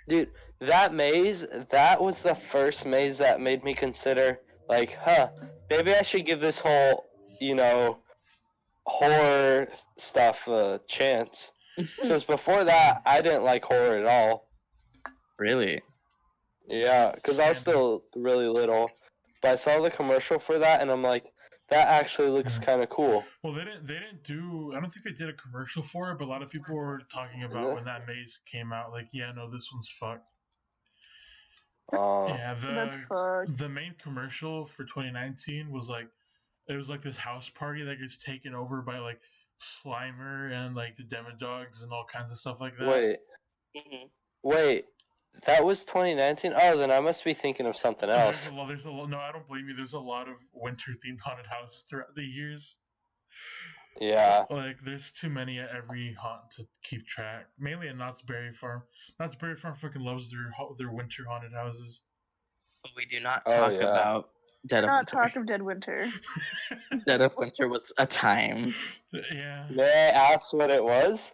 Dude, that maze, that was the first maze that made me consider, like, maybe I should give this whole, horror stuff a chance. Because before that, I didn't like horror at all. Really? Yeah, because I was still really little. But I saw the commercial for that, and I'm like, that actually looks kind of cool. Well, they didn't do. I don't think they did a commercial for it, but a lot of people were talking about when that maze came out. Like, yeah, no, this one's fucked. Yeah, That's fucked. the main commercial for 2019 was like, it was like this house party that gets taken over by like Slimer and like the Demodogs and all kinds of stuff like that. Wait, that was 2019? Oh, then I must be thinking of something else. There's a lot. No, I don't blame you. There's a lot of winter themed haunted houses throughout the years. Yeah. Like, there's too many at every haunt to keep track. Mainly at Knott's Berry Farm. Knott's Berry Farm fucking loves their winter haunted houses. But we do not talk about Dead of Not Winter. talk of Dead Winter. Dead of Winter was a time. Yeah. May I ask what it was?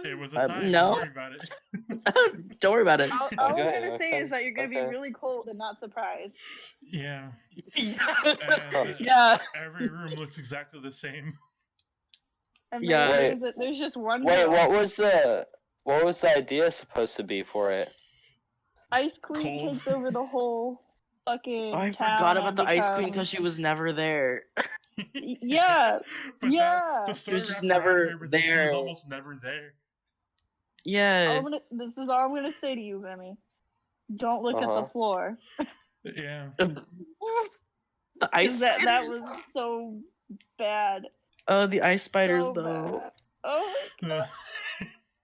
It was a time. No. Don't worry about it. Don't worry about it. All I'm gonna say is that you're gonna be really cold and not surprised. Yeah. Yeah. Every room looks exactly the same. And Yeah. there's just one. Wait, girl. what was the idea supposed to be for it? Ice Queen Cold. takes over the whole fucking. Oh, I town forgot about and the Ice Queen becomes- because she was never there. Yeah. But Yeah. the story She was just wrapped around never her, but She was there. almost never there. Yeah. This is all I'm gonna say to you, Remy. Don't look at the floor. Yeah. The ice That spiders. was so bad. Oh, the ice spiders, So though. bad. Oh my god.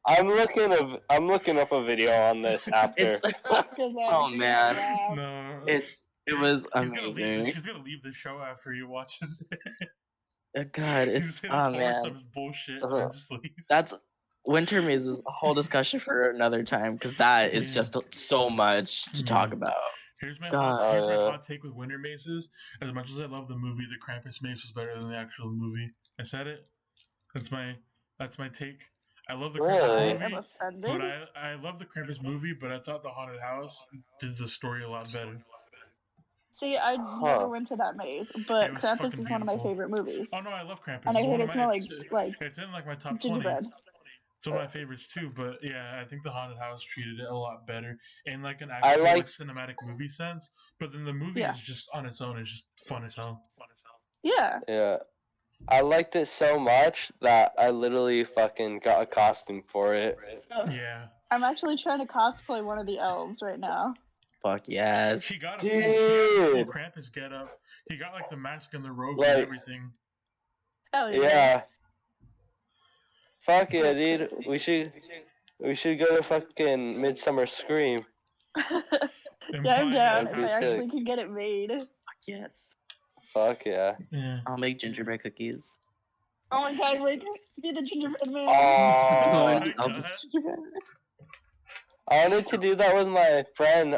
I'm looking up a video on this after. It's Oh oh man, No. it was She's gonna amazing. leave. She's gonna leave the show after he watches it. God, He's it's saying oh this horror man, stuff is bullshit. And just leave. that's Winter Maze is a whole discussion for another time because that is just so much to talk about. Here's my God. hot take with Winter Mazes. As much as I love the movie, the Krampus Maze was better than the actual movie. I said it. That's my take. I love the Really? Krampus I'm movie, offended. but I love the Krampus movie, but I thought the Haunted House did the story a lot better. See, I never went to that maze, but It was Krampus fucking is one of my beautiful. favorite movies. Oh no, I love Krampus. And I It's heard one it of smell my- like it's in like my top 20. gingerbread. It's one of my favorites too, but yeah, I think the Haunted House treated it a lot better in like an I actual like- like cinematic movie sense. But then the movie Yeah. is just on its own. It's just fun as hell. Yeah. Yeah. I liked it so much that I literally fucking got a costume for it. Yeah. I'm actually trying to cosplay one of the elves right now. Fuck yes. He got a full Dude. Krampus get up. He got like the mask and the robes Like- and everything. Hell yeah. Yeah. Fuck yeah, dude. We should go to fucking Midsummer Scream. Yeah, I'm Implying down that if I That'd be actually sick. can get it made. Fuck yes. Fuck yeah. Yeah. I'll make gingerbread cookies. Oh my god, wait, be the gingerbread man. Oh Oh, my I'll God. I wanted to do that with my friend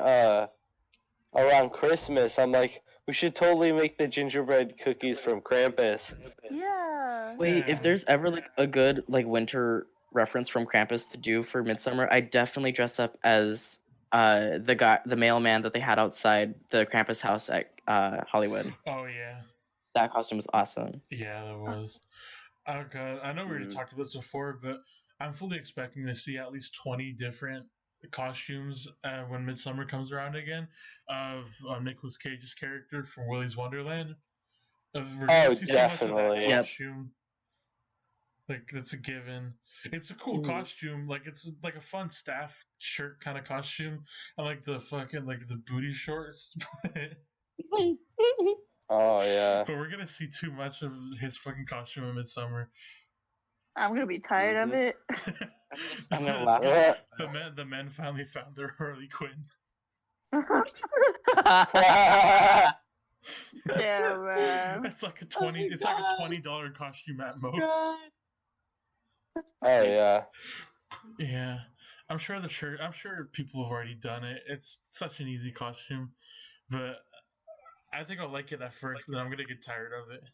around Christmas. I'm like, we should totally make the gingerbread cookies from Krampus. Yeah. Wait, if there's ever like a good like winter reference from Krampus to do for Midsummer, I definitely dress up as the mailman that they had outside the Krampus house at Hollywood. Oh yeah. That costume was awesome. Yeah, that was. Oh god, I know we already talked about this before, but I'm fully expecting to see at least 20 different costumes when Midsummer comes around again of Nicolas Cage's character from Willy's Wonderland. We're gonna see so much of that costume. Like that's a given. It's a cool costume. Like it's like a fun staff shirt kind of costume. I like the fucking like the booty shorts. Oh yeah. But we're gonna see too much of his fucking costume in Midsummer. I'm gonna be tired of it. I'm gonna laugh. The men finally found their Harley Quinn. Yeah, man. It's like a $20 costume at most. Oh yeah. Yeah. I'm sure people have already done it. It's such an easy costume. But I think I'll like it at first, but then I'm gonna get tired of it.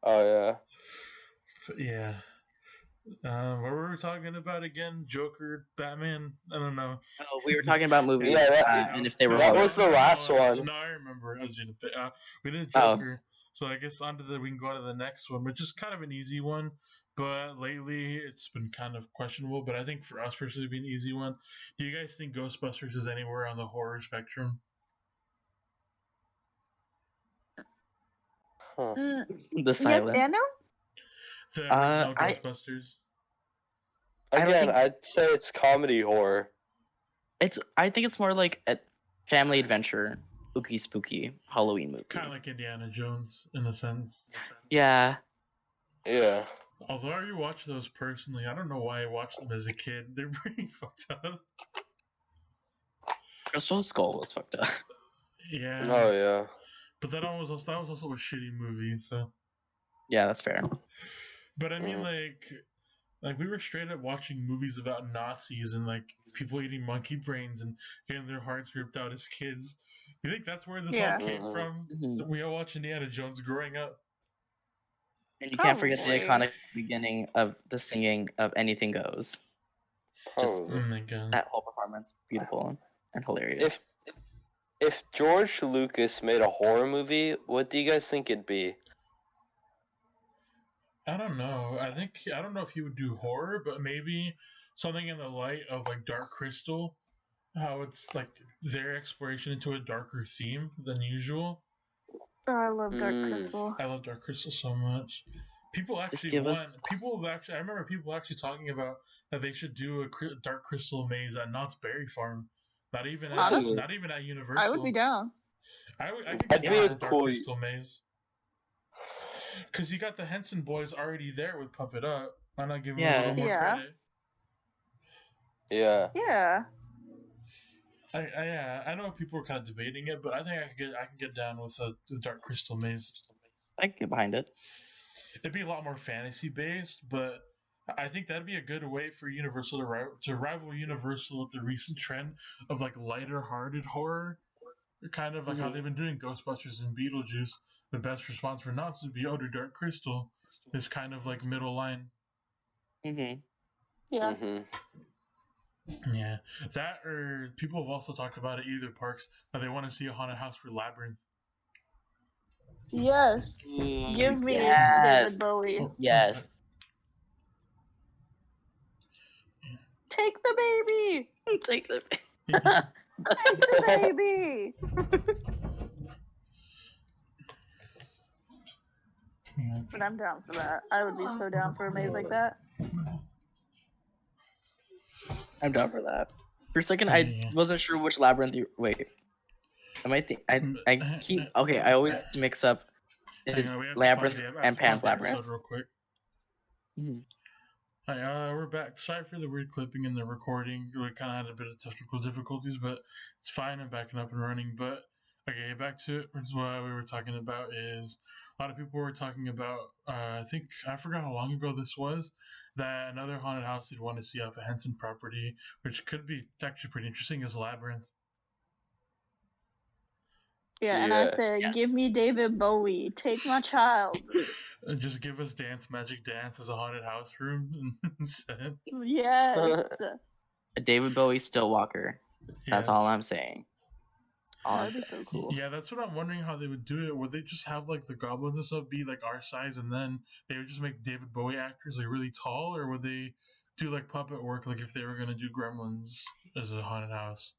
Oh yeah. But yeah. What were we talking about again? Joker, Batman? I don't know. Oh, we were talking about movies. Yeah, and if they were. That was the last one. No, I remember. We did Joker, so I guess we can go on to the next one, which is kind of an easy one. But lately, it's been kind of questionable. But I think for us personally, it'd be an easy one. Do you guys think Ghostbusters is anywhere on the horror spectrum? Huh. The silent. Yes, Daniel? The original Ghostbusters. Again, I'd say it's comedy horror. I think it's more like a family adventure, spooky Halloween movie. Kind of like Indiana Jones in a sense. Yeah. Yeah. Although I rewatched those personally, I don't know why I watched them as a kid. They're pretty fucked up. Crystal Skull was fucked up. Yeah. Oh yeah. But that was also a shitty movie. So. Yeah, that's fair. But I mean, like we were straight up watching movies about Nazis and like people eating monkey brains and getting their hearts ripped out as kids. You think that's where this all came from? That we all watched Indiana Jones growing up. And you can't forget the iconic beginning of the singing of "Anything Goes." Just that whole performance, beautiful and hilarious. If George Lucas made a horror movie, what do you guys think it'd be? I don't know. I don't know if he would do horror, but maybe something in the light of like Dark Crystal, how it's like their exploration into a darker theme than usual. Oh, I love Dark Crystal. I love Dark Crystal so much. People actually I remember people actually talking about that they should do a Dark Crystal maze at Knott's Berry Farm. Not even at Universal. I would be down. I could get a Dark Crystal maze. Because you got the Henson boys already there with Pump It Up. Why not give them a little more credit? Yeah. Yeah. I know people were kind of debating it, but I think I can get down with the Dark Crystal maze. I can get behind it. It'd be a lot more fantasy based, but I think that'd be a good way for Universal to rival Universal with the recent trend of like lighter hearted horror. Kind of like how they've been doing Ghostbusters and Beetlejuice. The best response for Knots would be Dark Crystal. This kind of like middle line. Yeah. Yeah. That or people have also talked about it either parks that they want to see a haunted house for Labyrinth. Yes. Give me David Bowie. Yes. Take the baby. Take the baby. Take the baby. But I'm down for that. I would be so down for a maze like that. I'm down for that. For a second, I wasn't sure which labyrinth you. Wait. I keep. Okay, I always mix up his Labyrinth and Pan's Labyrinth. Real quick. Hi, we're back. Sorry for the weird clipping in the recording. We kind of had a bit of technical difficulties, but it's fine. I'm backing up and running. But okay, back to it. What we were talking about is a lot of people were talking about. I think I forgot how long ago this was. That another haunted house they'd want to see off a Henson property, which could be actually pretty interesting, is Labyrinth. Yeah, and I Yeah. said, Yes. give me David Bowie. Take my child. Just give us Magic Dance as a haunted house room instead. Yes. A David Bowie Stillwalker. That's all Yes. I'm saying. All I'm That'd be saying. so cool. Yeah, that's what I'm wondering how they would do it. Would they just have like the goblins and stuff be like our size, and then they would just make David Bowie actors like really tall, or would they do like puppet work, like if they were gonna do Gremlins as a haunted house?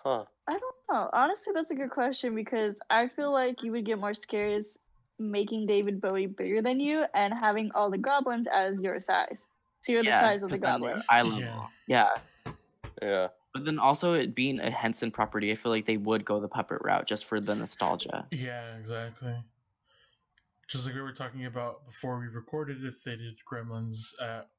Huh. I don't know. Honestly, that's a good question because I feel like you would get more scares making David Bowie bigger than you and having all the goblins as your size. So you're the size of the 'cause then goblin. they're eye level. Yeah. Yeah. But then also it being a Henson property, I feel like they would go the puppet route just for the nostalgia. Yeah, exactly. Just like we were talking about before we recorded, if they did Gremlins at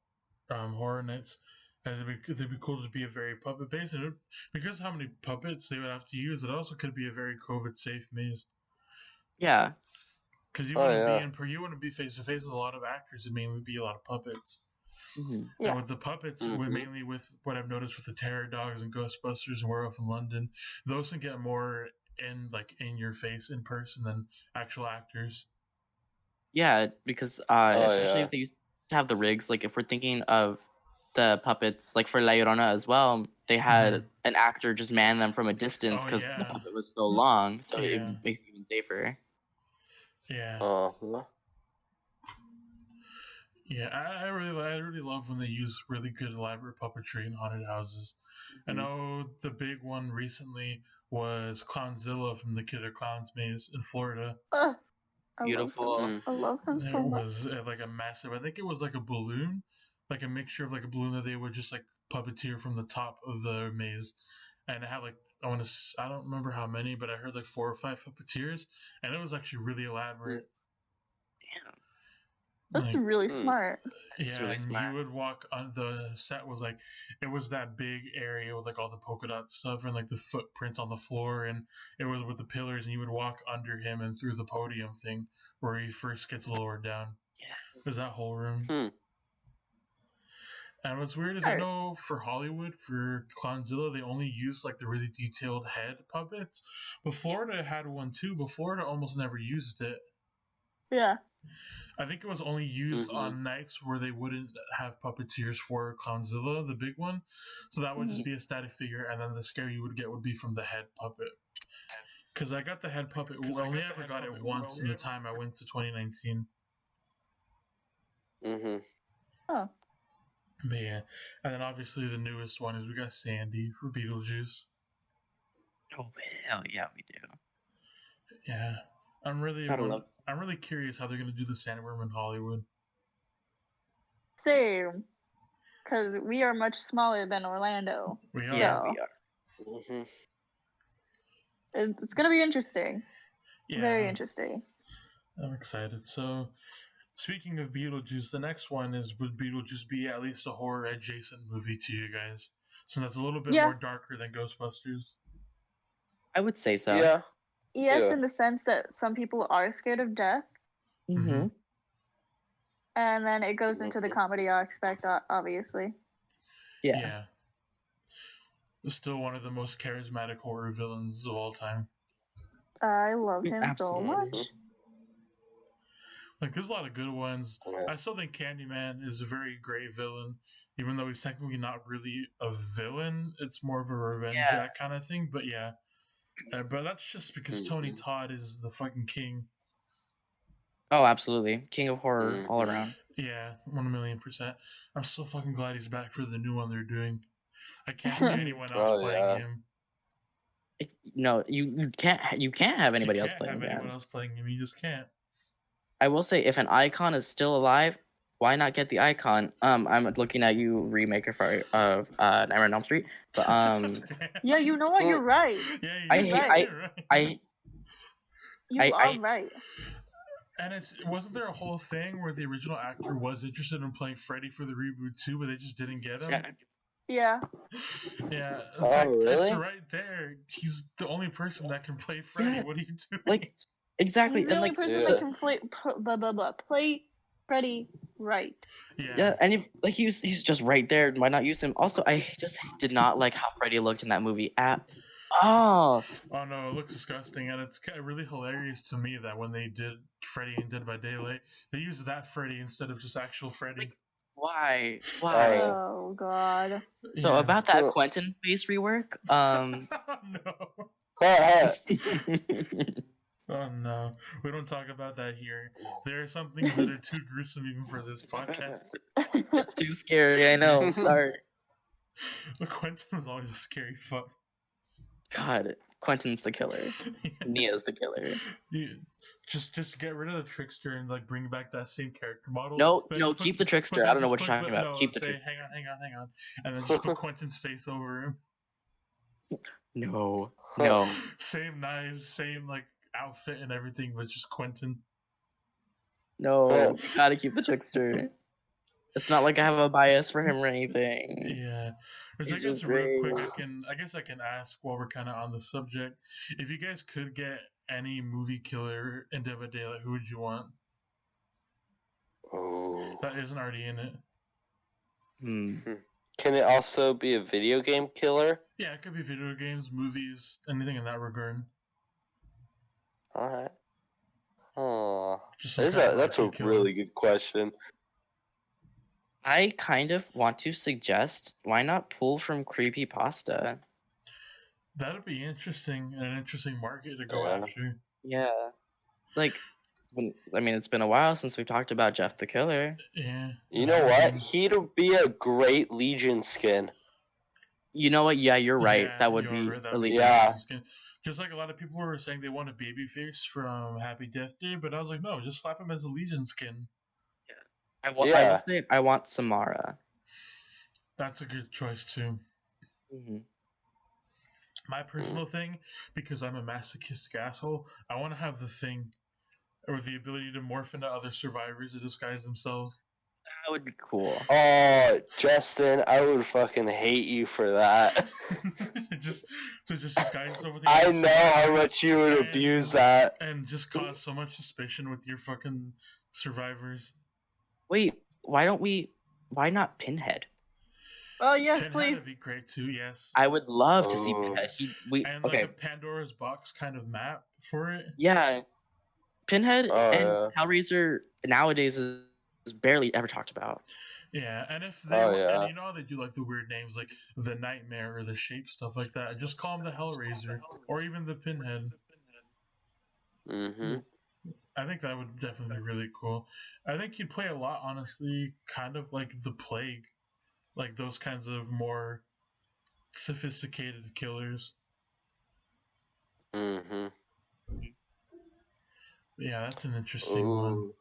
Horror Nights, it'd be cool to be a very puppet based, and because how many puppets they would have to use, it also could be a very COVID safe maze. Yeah. Because you want to be face to face with a lot of actors, it mainly be a lot of puppets. Mm-hmm. Yeah. And with the puppets, mainly with what I've noticed with the Terror Dogs and Ghostbusters and Werewolf in London, those can get more in your face in person than actual actors. Yeah, because especially if they used to have the rigs, like if we're thinking of the puppets, like for La Llorona as well, they had an actor just man them from a distance because the puppet was so long, so it makes it even safer. Yeah. Yeah, I really love when they use really good elaborate puppetry in haunted houses. I know the big one recently was Clownzilla from the Killer Clowns Maze in Florida. Beautiful. I love him so much. It was like a massive. I think it was like a balloon, like a mixture of like a balloon that they would just like puppeteer from the top of the maze, and it had like I don't remember how many, but I heard like 4 or 5 puppeteers, and it was actually really elaborate. Damn. That's really smart. Yeah, really and smart. you would walk on the set was like it was that big area with like all the polka dot stuff and like the footprints on the floor, and it was with the pillars, and you would walk under him and through the podium thing where he first gets lowered down. Yeah, there's that whole room. And what's weird is I know for Hollywood, for Clownzilla, they only use like the really detailed head puppets, but Florida had one too, but Florida almost never used it. Yeah. I think it was only used on nights where they wouldn't have puppeteers for Clownzilla, the big one. So that would just be a static figure, and then the scare you would get would be from the head puppet. Because I got the head puppet, I only ever got it once in the time I went to 2019. Oh. But yeah, and then obviously the newest one is we got Sandy for Beetlejuice. Oh hell yeah, we do. Yeah. I'm really curious how they're going to do the Sandworm in Hollywood. Same. Because we are much smaller than Orlando. We are. Yeah, we are. It's going to be interesting. Yeah. Very interesting. I'm excited. So, speaking of Beetlejuice, the next one is would Beetlejuice be at least a horror adjacent movie to you guys? So that's a little bit more darker than Ghostbusters. I would say so. Yeah. Yes, in the sense that some people are scared of death. Mm-hmm. And then it goes into the comedy aspect, obviously. Yeah. Still one of the most charismatic horror villains of all time. I love him so much. Like, there's a lot of good ones. I still think Candyman is a very great villain, even though he's technically not really a villain. It's more of a revenge act kind of thing. But yeah. But that's just because Tony Todd is the fucking king. Oh, absolutely. King of horror all around. Yeah, 1,000,000%. I'm so fucking glad he's back for the new one they're doing. I can't see anyone else playing him. No, you can't have anybody else playing him. Anyone else playing him. You just can't. I will say, if an icon is still alive, why not get the icon? I'm looking at you, remaker for Nightmare on Elm Street. But yeah, you know what? You're right. Yeah, you are right. And wasn't there a whole thing where the original actor was interested in playing Freddy for the reboot too, but they just didn't get him? Yeah. Yeah. Really? It's right there. He's the only person that can play Freddy. Yeah. What are you doing? Like, exactly. He's the only person that can play Freddy right. Yeah, and he's just right there. Why not use him? Also, I just did not like how Freddy looked in that movie at Oh, Oh no, it looks disgusting, and it's really hilarious to me that when they did Freddy and Dead by Daylight, they used that Freddy instead of just actual Freddy. why? Why? Oh God. So Yeah. about that Quentin face rework, No. Oh no, we don't talk about that here. There are some things that are too gruesome even for this podcast. It's too scary. I know. Sorry. Quentin was always a scary fuck. God, Quentin's the killer. Nia's the killer. Just get rid of the trickster and like bring back that same character model. No, but no, just keep the trickster. I don't know what just you're talking about. No, Keep the say, trickster. hang on, and then just put Quentin's face over him. No. Same knives, same like outfit and everything, but just Quentin. No, you gotta keep the trickster. It's not like I have a bias for him or anything. Yeah, which He's I guess just real quick, great. I guess I can ask while we're kind of on the subject, if you guys could get any movie killer in Dead by Daylight, who would you want? Oh. That isn't already in it. Can it also be a video game killer? Yeah, it could be video games, movies, anything in that regard. All right. Oh, Just that's a really good question. I kind of want to suggest, why not pull from Creepypasta? That'd be interesting, an interesting market to go after. Yeah. Like, it's been a while since we've talked about Jeff the Killer. Yeah. You know what? He'd be a great Legion skin. You know what? Yeah, you're right. Yeah, that would you're be right, a Legion. Yeah. Just like a lot of people were saying they want a Babyface from Happy Death Day, but I was like, no, just slap him as a Legion skin. I will say, I want Samara. That's a good choice too. Mm-hmm. My personal thing, because I'm a masochistic asshole, I want to have the thing, or the ability to morph into other survivors to disguise themselves. That would be cool. Oh, Justin, I would fucking hate you for that. just disguise yourself with I know how much you would abuse that. And just cause so much suspicion with your fucking survivors. Wait, why not Pinhead? Oh yes, Pinhead please. would be great too, yes. I would love to see Pinhead. And like a Pandora's box kind of map for it. Yeah. Pinhead and Hellraiser nowadays is barely ever talked about. Yeah, and if they and you know how they do like the weird names like the Nightmare or the Shape, stuff like that, just call him the Hellraiser or even the Pinhead. Mm-hmm. I think that would definitely be really cool. I think he'd play a lot, honestly, kind of like the Plague. Like those kinds of more sophisticated killers. Mm-hmm. Yeah, that's an interesting one.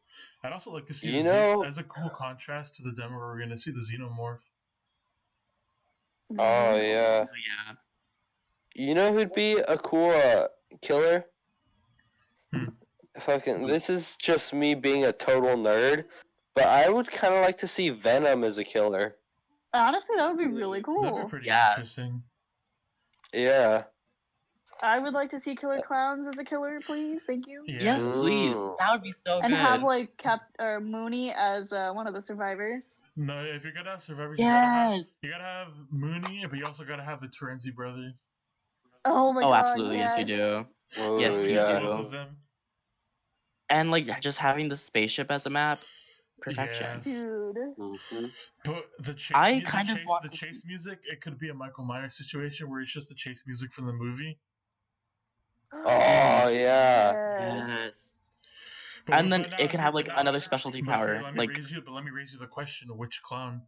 I'd also like to see as a cool contrast to the demo where we're going to see the Xenomorph. Oh, yeah. You know who'd be a cool killer? Fucking, this is just me being a total nerd, but I would kind of like to see Venom as a killer. Honestly, that would be really cool. That'd be pretty interesting. Yeah. I would like to see Killer Clowns as a killer, please. Thank you. Yeah. Yes, please. That would be so good. And have like Mooney as one of the survivors. No, if you're gonna have survivors, yes. you gotta have Mooney, but you also gotta have the Terenzi brothers. Oh my god! Oh, absolutely, yes, you do. Yes, you do. Both of them. And like just having the spaceship as a map, perfection. Yes. Dude. Mm-hmm. But the chase, the chase music, it could be a Michael Myers situation where it's just the chase music from the movie. Oh yeah. Yes. And then it can have like another specialty power. Let me raise you the question: which clown?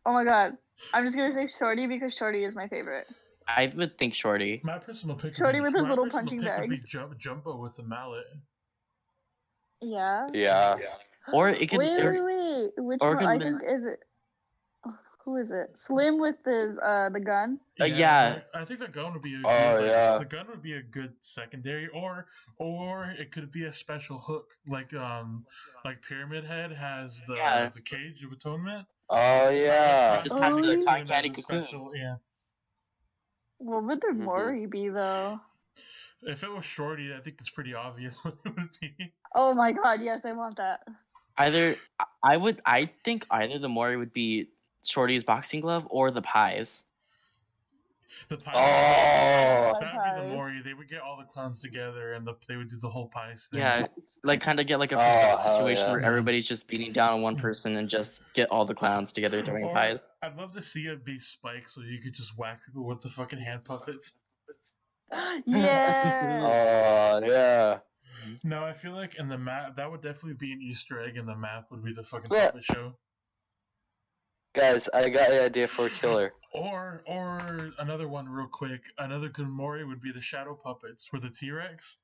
Oh my god! I'm just gonna say Shorty because Shorty is my favorite. I would think Shorty. My personal pick. Shorty with his little punching bag. Would be Jumbo with the mallet. Yeah. Yeah. Or it could. Wait. Which one? I think is it? Who is it? Slim with his the gun. Yeah. I think the gun would be a good, the gun would be a good secondary, or it could be a special hook, like Pyramid Head has the Cage of Atonement. Oh yeah. Just have the cotton candy cocoon. Yeah. What would the Mori be though? If it was Shorty, I think it's pretty obvious what it would be. Oh my god! Yes, I want that. I think either the Mori would be Shorty's boxing glove or the pies. The pie. Oh. That'd be the Maury. They would get all the clowns together and they would do the whole pies thing. Yeah, like kind of get like a Oh, hell situation yeah. where everybody's just beating down on one person and just get all the clowns together throwing Or pies. I'd love to see it be Spike so you could just whack people with the fucking hand puppets. Yeah. Oh, yeah. No, I feel like in the map, that would definitely be an Easter egg in the map, would be the fucking Yeah. puppet show. Guys, I got an idea for a killer. Or another one real quick. Another good Maury would be the shadow puppets with the T-Rex.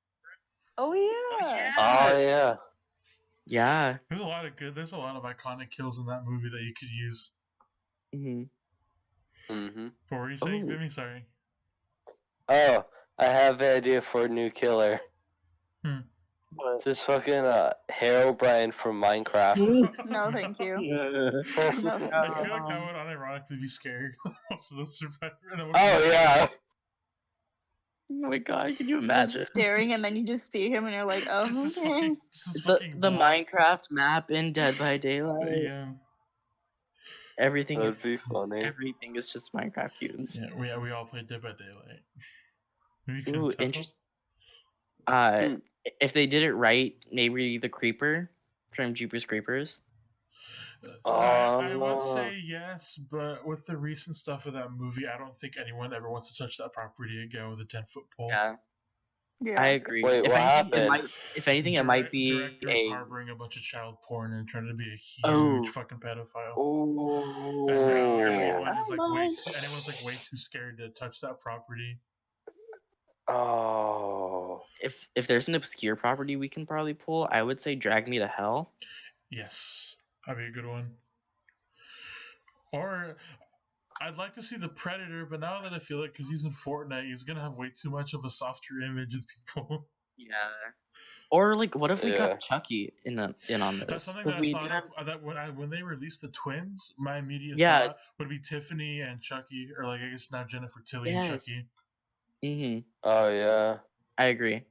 Oh yeah. Oh, yeah. Yeah. There's a lot of iconic kills in that movie that you could use. Mm-hmm. Mm-hmm. What were you saying, Ooh. Bimmy? Sorry. Oh, I have an idea for a new killer. What? This fucking Herobrine from Minecraft. No, thank you. Oh, I feel like that would unironically be scary. Also, the survivor. Oh, yeah. my god, can you Just imagine? staring, and then you just see him, and you're like, oh, This is okay. fucking. This is The fucking. Minecraft map in Dead by Daylight. Yeah. Everything is That'd be funny. everything is just Minecraft cubes. Yeah, we all played Dead by Daylight. Maybe you can Ooh, tell. interesting. If they did it right, maybe the Creeper from Jeepers Creepers. I would say yes, but with the recent stuff of that movie, I don't think anyone ever wants to touch that property again with a 10-foot pole. Yeah, Yeah. I agree. Wait, what happened? If anything, it might be directors harboring a bunch of child porn and trying to be a huge Oh. fucking pedophile. Oh. Anyone's like way too scared to touch that property. Oh. If there's an obscure property we can probably pull, I would say Drag Me to Hell. Yes, that'd be a good one. Or I'd like to see the Predator, but now that I feel like because he's in Fortnite, he's gonna have way too much of a softer image with people. Yeah. Or like, what if we Yeah. got Chucky in on this? That's something 'Cause that I we thought have- of, that when they released the twins, my immediate Yeah. thought would be Tiffany and Chucky, or like I guess now Jennifer Tilly Yes. and Chucky. Mm-hmm. Oh, yeah. I agree.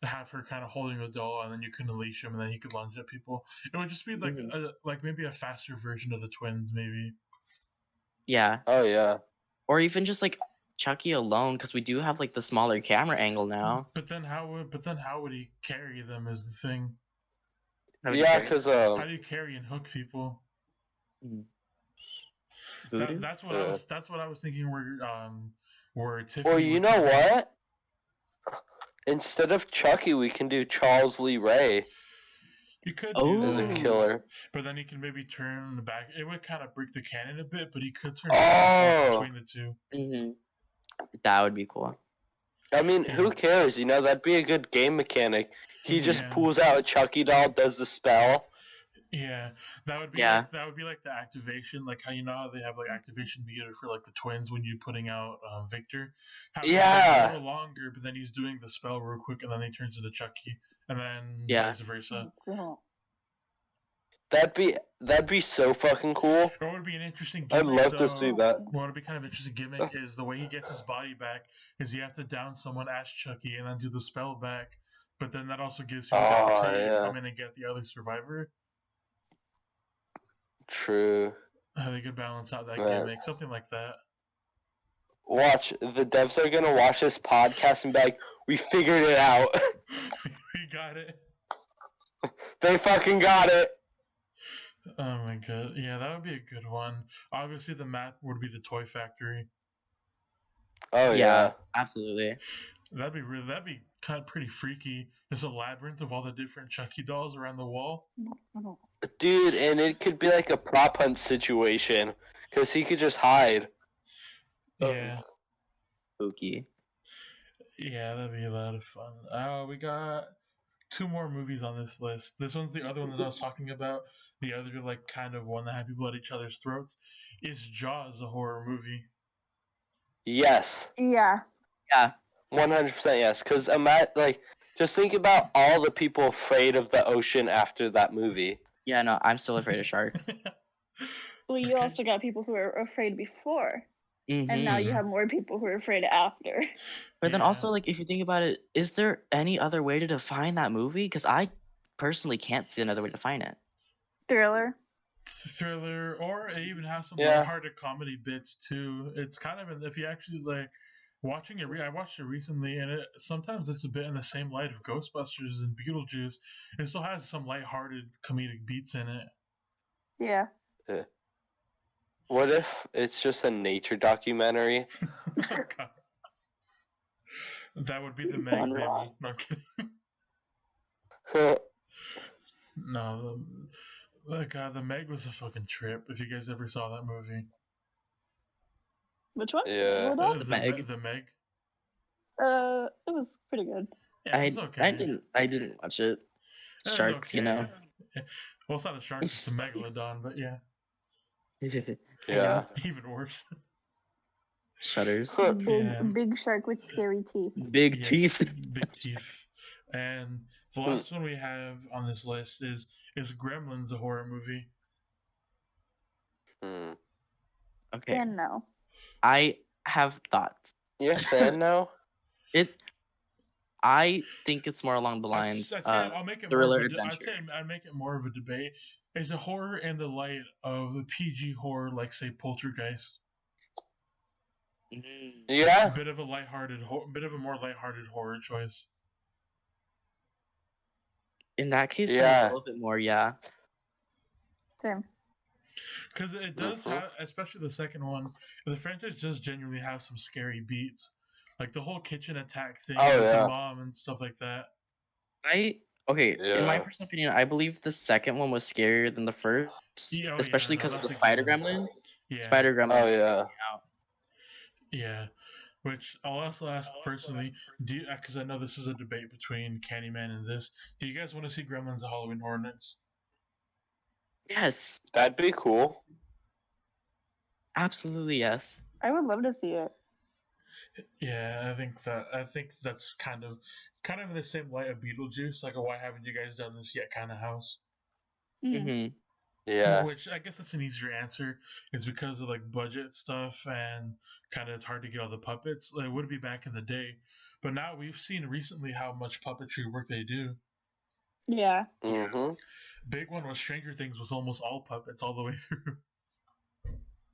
Have her kind of holding the doll, and then you can unleash him, and then he could lunge at people. It would just be like like maybe a faster version of the twins, maybe. Yeah. Oh, yeah. Or even just like Chucky alone, because we do have like the smaller camera angle now. But then how would he carry them? Is the thing. How would you Yeah, carry it? because How do you carry and hook people? Voodoo? That's what I was thinking. Where Tiffany. Well, you would know carry- what? Instead of Chucky, we can do Charles Lee Ray You could Oh. do as a that, killer. but then he can maybe turn the back. It would kind of break the canon a bit, but he could turn Oh. back and forth between the two. Mm-hmm. That would be cool. I mean, who cares? You know, that'd be a good game mechanic. He just Yeah. pulls out a Chucky doll, does the spell. Yeah, that would be Yeah. that would be like the activation, like how you know how they have like activation meter for like the twins when you're putting out Victor. How Yeah. a little longer, but then he's doing the spell real quick, and then he turns into Chucky, and then Yeah. vice versa. That'd be so fucking cool. Or what would be an interesting I'd gimmick, love to see that. What would be kind of interesting gimmick is the way he gets his body back is you have to down someone as Chucky and then do the spell back, but then that also gives you the Oh, opportunity to yeah. come in and get the other survivor. True. They could balance out that Right. gimmick, something like that. Watch, the devs are gonna watch this podcast and be like, we figured it out. We got it. They fucking got it. Oh my god, yeah, that would be a good one. Obviously, the map would be the toy factory. Oh, yeah. Absolutely. That'd be kind of pretty freaky. There's a labyrinth of all the different Chucky dolls around the wall. Dude, and it could be like a prop hunt situation. Because he could just hide. Yeah, Spooky. yeah, that'd be a lot of fun. We got 2 more movies on this list. This one's the other one that I was talking about. The other, like, kind of one that had people at each other's throats. Is Jaws a horror movie? Yes. Yeah. Yeah. 100% yes. Because, just think about all the people afraid of the ocean after that movie. Yeah, no, I'm still afraid of sharks. Well, you Okay. also got people who were afraid before, and now Mhm. you have more people who are afraid after. But then Yeah. also, like, if you think about it, is there any other way to define that movie? Because I personally can't see another way to define it. Thriller. thriller, or it even has some Yeah. lighthearted comedy bits too. It's kind of, if you actually like watching it, I watched it recently, and sometimes it's a bit in the same light of Ghostbusters and Beetlejuice. It still has some lighthearted comedic beats in it. Yeah. What if it's just a nature documentary? Oh, God. That would be the Meg, Gone baby. wrong. No, I'm kidding. Oh, No, the Meg was a fucking trip. If you guys ever saw that movie, Which one? Yeah. Hold on. The Meg. The Meg. It was pretty good. Yeah, it was okay. I didn't watch it. It was Sharks, you okay. know. Yeah. Well, it's not a shark; it's a megalodon. But yeah, yeah. even worse. Shutters. Big shark with scary teeth. Big Yes, teeth. big teeth. And the last one we have on this list is Gremlins, a horror movie. Hmm. Okay. And no. I have thoughts. You're a fan now? I think it's more along the lines I'd say of I'll make it thriller more of adventure. I'd make it more of a debate. Is a horror in the light of a PG horror, like say Poltergeist? Yeah. A bit of a more lighthearted horror choice. In that case, then Yeah. a little bit more, yeah. Same. Because it does have, especially the second one, the franchise does genuinely have some scary beats. Like the whole kitchen attack thing with the mom and stuff like that. In my personal opinion, I believe the second one was scarier than the first, especially because of the Spider Gremlin. Yeah. Spider Gremlin. Oh, yeah. Yeah. Which I'll also ask personally, because I know this is a debate between Candyman and this, do you guys want to see Gremlins: The Halloween Horror Nights? Yes. That'd be cool. Absolutely, yes. I would love to see it. Yeah, I think that's kind of in the same light of Beetlejuice, like a why haven't you guys done this yet kind of house. Mm-hmm. Yeah. Which I guess that's an easier answer, is because of like budget stuff and kind of it's hard to get all the puppets. It would be back in the day, but now we've seen recently how much puppetry work they do. Yeah. Mm-hmm. Big one was Stranger Things was almost all puppets all the way through.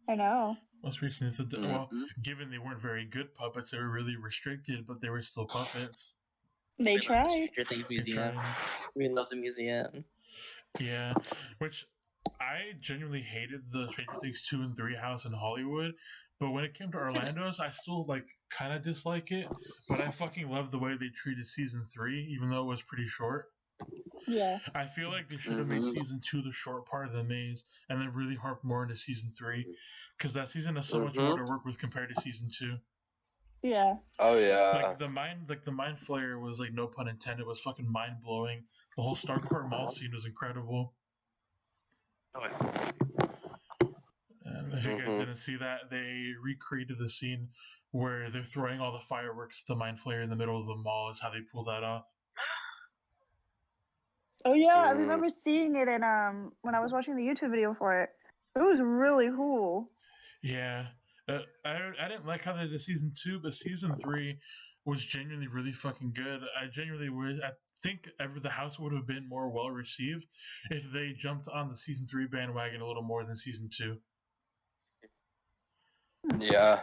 I know. Most recently, well, given they weren't very good puppets, they were really restricted, but they were still puppets. They tried. Stranger Things Museum. We love the museum. Yeah, which I genuinely hated the Stranger Things 2 and 3 house in Hollywood, but when it came to Orlando's, I still like kind of dislike it, but I fucking love the way they treated season 3, even though it was pretty short. Yeah. I feel like they should have made season 2 the short part of the maze, and then really harp more into season 3, because that season has so much more to work with compared to season 2. Yeah. Oh yeah. Like the mind flayer was like, no pun intended, was fucking mind blowing. The whole Starcourt Mall scene was incredible. And if you guys didn't see that, they recreated the scene where they're throwing all the fireworks at the mind flayer in the middle of the mall. Is how they pull that off. Oh yeah, I remember seeing it in when I was watching the YouTube video for it. It was really cool. Yeah. I didn't like how they did season 2, but season 3 was genuinely really fucking good. I think the house would have been more well received if they jumped on the season 3 bandwagon a little more than season 2. Yeah.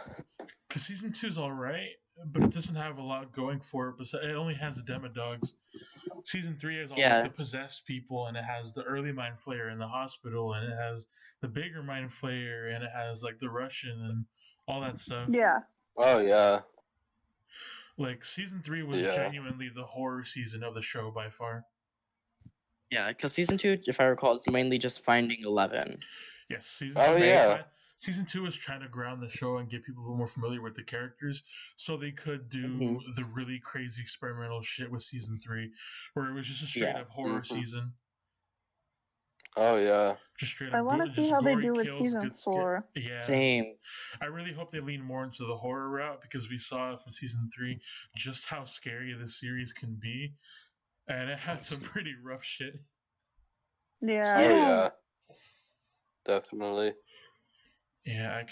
Because season 2 is alright, but it doesn't have a lot going for it. But it only has the Demodogs. Season 3 has all like, the possessed people, and it has the early mind flayer in the hospital, and it has the bigger mind flayer, and it has like the Russian and all that stuff. Yeah. Oh yeah. Like season 3 was genuinely the horror season of the show by far. Yeah, because season 2, if I recall, is mainly just finding 11. Yes, season 2 is trying to ground the show and get people more familiar with the characters, so they could do the really crazy experimental shit with season 3, where it was just a straight up horror season. Oh yeah. Just straight I up. want to see how they do with season 4. Yeah. Same. I really hope they lean more into the horror route, because we saw from season 3 just how scary the series can be, and it had some pretty rough shit. Yeah. Oh yeah. Definitely. Yeah,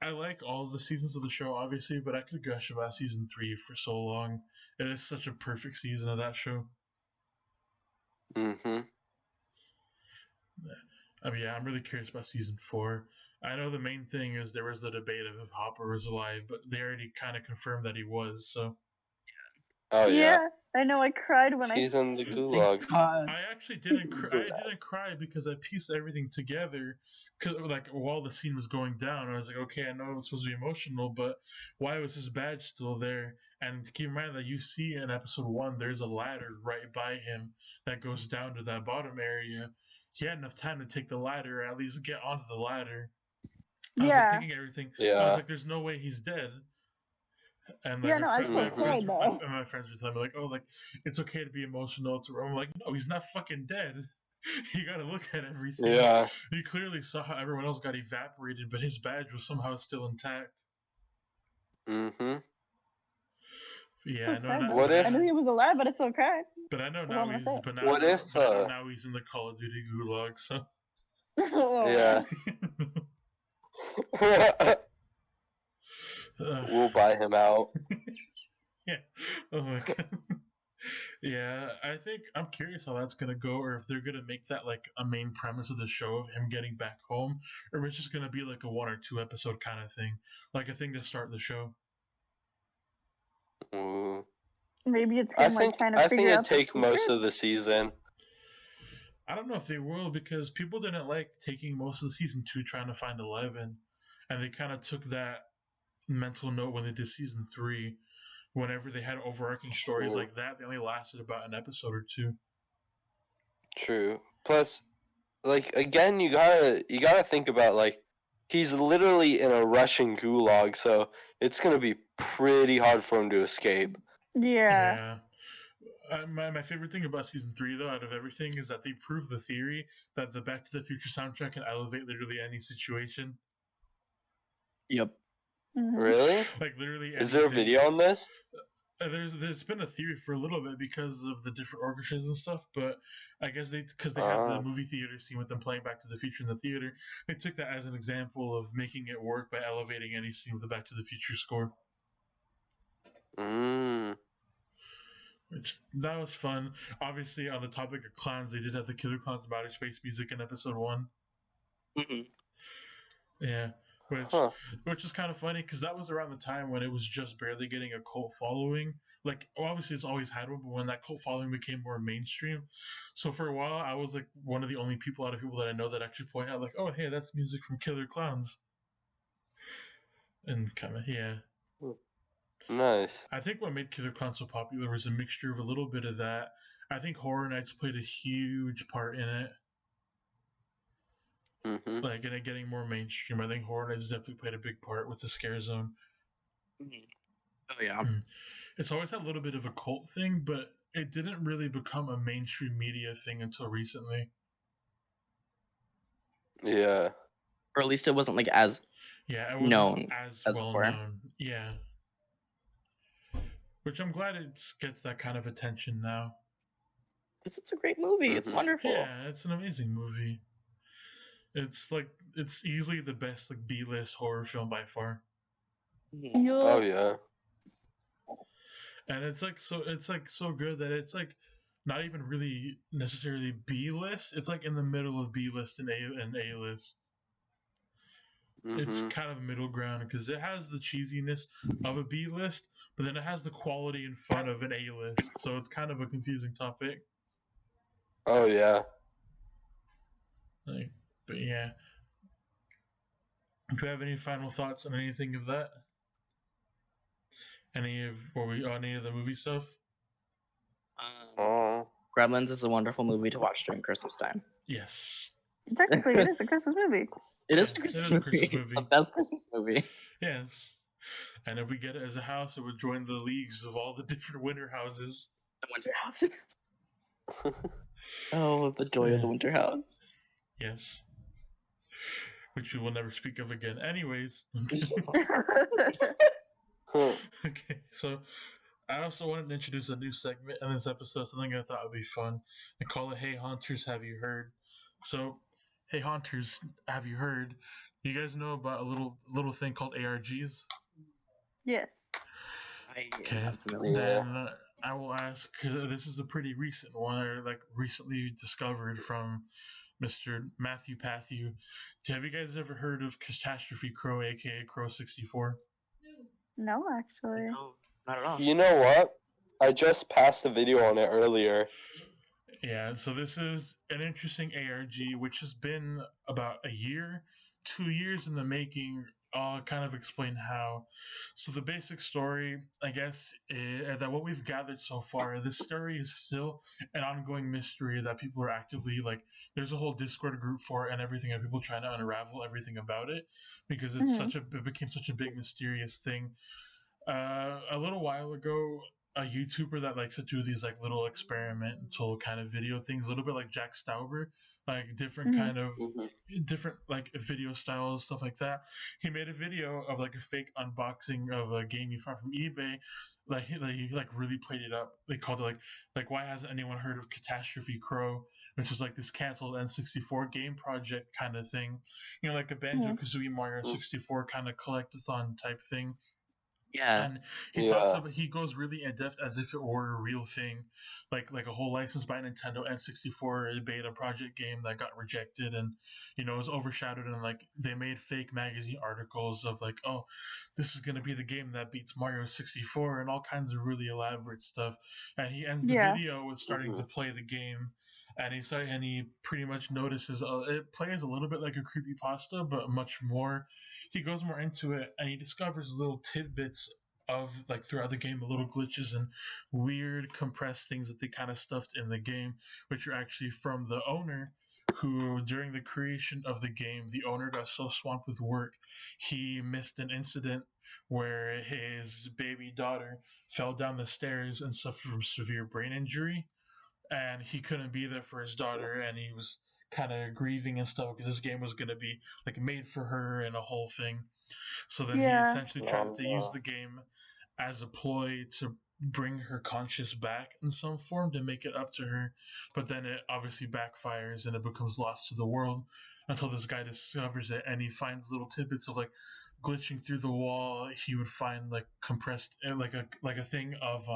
I like all the seasons of the show, obviously, but I could gush about season 3 for so long. It is such a perfect season of that show. Yeah, I'm really curious about season 4. I know the main thing is there was the debate of if Hopper was alive, but they already kind of confirmed that he was. So. Oh yeah. I know. I cried when He's in the Thank gulag. God. I actually didn't. I didn't cry because I pieced everything together. Like while the scene was going down, I was like, okay, I know it was supposed to be emotional, but why was his badge still there? And keep in mind that you see in episode 1, there's a ladder right by him that goes down to that bottom area. He had enough time to take the ladder, or at least get onto the ladder. I was like thinking everything. Yeah. I was like, there's no way he's dead. And like I still cried though. my friends were telling me like, oh, like it's okay to be emotional. I'm like, no, he's not fucking dead. You got to look at everything. Yeah. You clearly saw how everyone else got evaporated, but his badge was somehow still intact. Mm-hmm. Yeah, I know. What if? I knew he was alive, but I still cried. But I know now he's. But now, what if? Now he's in the Call of Duty gulag. So. Yeah. We'll buy him out. Yeah. Oh my god. Yeah, I think I'm curious how that's gonna go, or if they're gonna make that like a main premise of the show of him getting back home, or if it's just gonna be like a 1 or 2 episode kind of thing, like a thing to start the show. Maybe it's him like trying to I figure out. I think it'd take most of the season. I don't know if they will, because people didn't like taking most of the season 2 trying to find 11, and they kind of took that mental note when they did season 3. Whenever they had overarching stories like that, they only lasted about an episode or 2. True. Plus, like again, you gotta think about like he's literally in a Russian gulag, so it's gonna be pretty hard for him to escape. Yeah. My favorite thing about season 3, though, out of everything, is that they proved the theory that the Back to the Future soundtrack can elevate literally any situation. Yep. Mm-hmm. Really? Like literally. Is there a video on this? There's been a theory for a little bit because of the different orchestras and stuff, but I guess because they have the movie theater scene with them playing Back to the Future in the theater, they took that as an example of making it work by elevating any scene with the Back to the Future score. Which that was fun. Obviously, on the topic of clowns, they did have the Killer Clowns of Outer Space music in episode 1. Mm-hmm. Yeah. Which is kind of funny because that was around the time when it was just barely getting a cult following. Like, obviously, it's always had one, but when that cult following became more mainstream. So for a while, I was like one of the only people out of people that I know that actually point out, like, oh, hey, that's music from Killer Clowns. And kind of, yeah. Nice. I think what made Killer Clowns so popular was a mixture of a little bit of that. I think Horror Nights played a huge part in it. Mm-hmm. Like, in it getting more mainstream, I think Horror Nights definitely played a big part with the Scare Zone. Oh, yeah. It's always had a little bit of a cult thing, but it didn't really become a mainstream media thing until recently. Yeah. Or at least it wasn't like as it wasn't known as well before. known. Yeah. Which I'm glad it gets that kind of attention now. Because it's a great movie. It's wonderful. Yeah, it's an amazing movie. It's easily the best like B-list horror film by far. Oh yeah. And it's so good that it's like not even really necessarily B-list. It's like in the middle of B-list and A-list. It's kind of middle ground because it has the cheesiness of a B-list, but then it has the quality and fun of an A-list. So it's kind of a confusing topic. Oh yeah. But yeah. Do you have any final thoughts on anything of that? Any of the movie stuff? Gremlins is a wonderful movie to watch during Christmas time. Yes. Technically, it is a Christmas movie. It is a Christmas movie. The best Christmas movie. Yes. And if we get it as a house, it would join the leagues of all the different winter houses. The winter houses. Oh, the joy of the winter house. Yes. Which we will never speak of again. Anyways. Okay, so I also wanted to introduce a new segment in this episode, something I thought would be fun, and call it Hey Haunters, Have You Heard? So, Hey Haunters, have you heard? You guys know about a little thing called ARGs? Yes. Okay, then I will ask, this is a pretty recent one, or like recently discovered from Mr. Matthew Patthew. Have you guys ever heard of Catastrophe Crow, aka Crow 64? No, actually. No, not at all. You know what? I just passed a video on it earlier. Yeah, so this is an interesting ARG, which has been about a year, 2 years in the making. I'll kind of explain how. So the basic story, I guess, is that what we've gathered so far, this story is still an ongoing mystery that people are actively, like, there's a whole Discord group for it and everything, and people trying to unravel everything about it, because it became such a big mysterious thing. A little while ago, a YouTuber that likes to do these like little experimental kind of video things, a little bit like Jack Stauber, like different kind of different like video styles, stuff like that. He made a video of like a fake unboxing of a game he found from eBay. He really played it up. They called it like why hasn't anyone heard of Catastrophe Crow, which is like this canceled N64 game project kind of thing, like a Banjo Kazooie Mario 64 kind of collectathon type thing. Yeah. And he goes really in depth as if it were a real thing, like a whole license by Nintendo N64 beta project game that got rejected, and it was overshadowed, and like they made fake magazine articles of like, oh, this is gonna be the game that beats Mario 64 and all kinds of really elaborate stuff. And he ends the video with starting to play the game. And he pretty much notices it plays a little bit like a creepypasta, but much more. He goes more into it, and he discovers little tidbits of like throughout the game, little glitches and weird compressed things that they kind of stuffed in the game, which are actually from the owner. Who, during the creation of the game, the owner got so swamped with work, he missed an incident where his baby daughter fell down the stairs and suffered from severe brain injury. And he couldn't be there for his daughter, and he was kind of grieving and stuff because this game was going to be like made for her and a whole thing. So then he essentially tries to use the game as a ploy to bring her conscious back in some form to make it up to her, but then it obviously backfires and it becomes lost to the world until this guy discovers it, and he finds little tidbits of like glitching through the wall. He would find like compressed like a thing of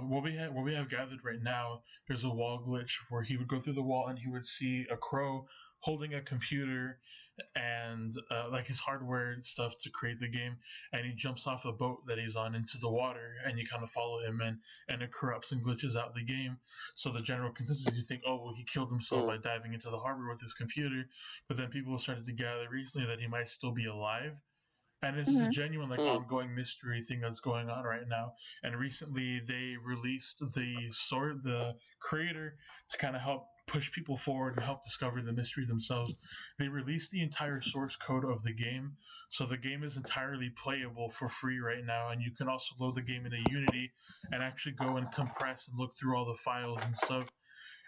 what we have gathered right now. There's a wall glitch where he would go through the wall and he would see a crow holding a computer and like his hardware and stuff to create the game, and he jumps off the boat that he's on into the water, and you kind of follow him, and it corrupts and glitches out the game. So the general consensus, you think, oh well, he killed himself by diving into the harbor with his computer, but then people started to gather recently that he might still be alive. And this is a genuine, ongoing mystery thing that's going on right now. And recently, they released the creator, to kind of help push people forward and help discover the mystery themselves. They released the entire source code of the game, so the game is entirely playable for free right now. And you can also load the game into Unity and actually go and compress and look through all the files and stuff.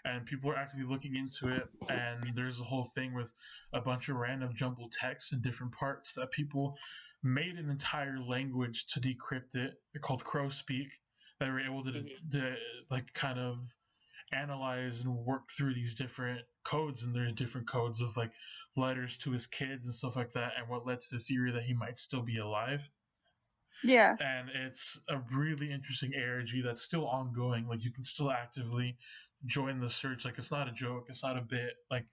And people are actively looking into it, and there's a whole thing with a bunch of random jumbled text in different parts that people made an entire language to decrypt it. They're called Crow Speak. They were able to like kind of analyze and work through these different codes, and there's different codes of like letters to his kids and stuff like that, and what led to the theory that he might still be alive. Yeah. And it's a really interesting ARG that's still ongoing. Like you can still actively join the search. Like it's not a joke, it's not a bit. Like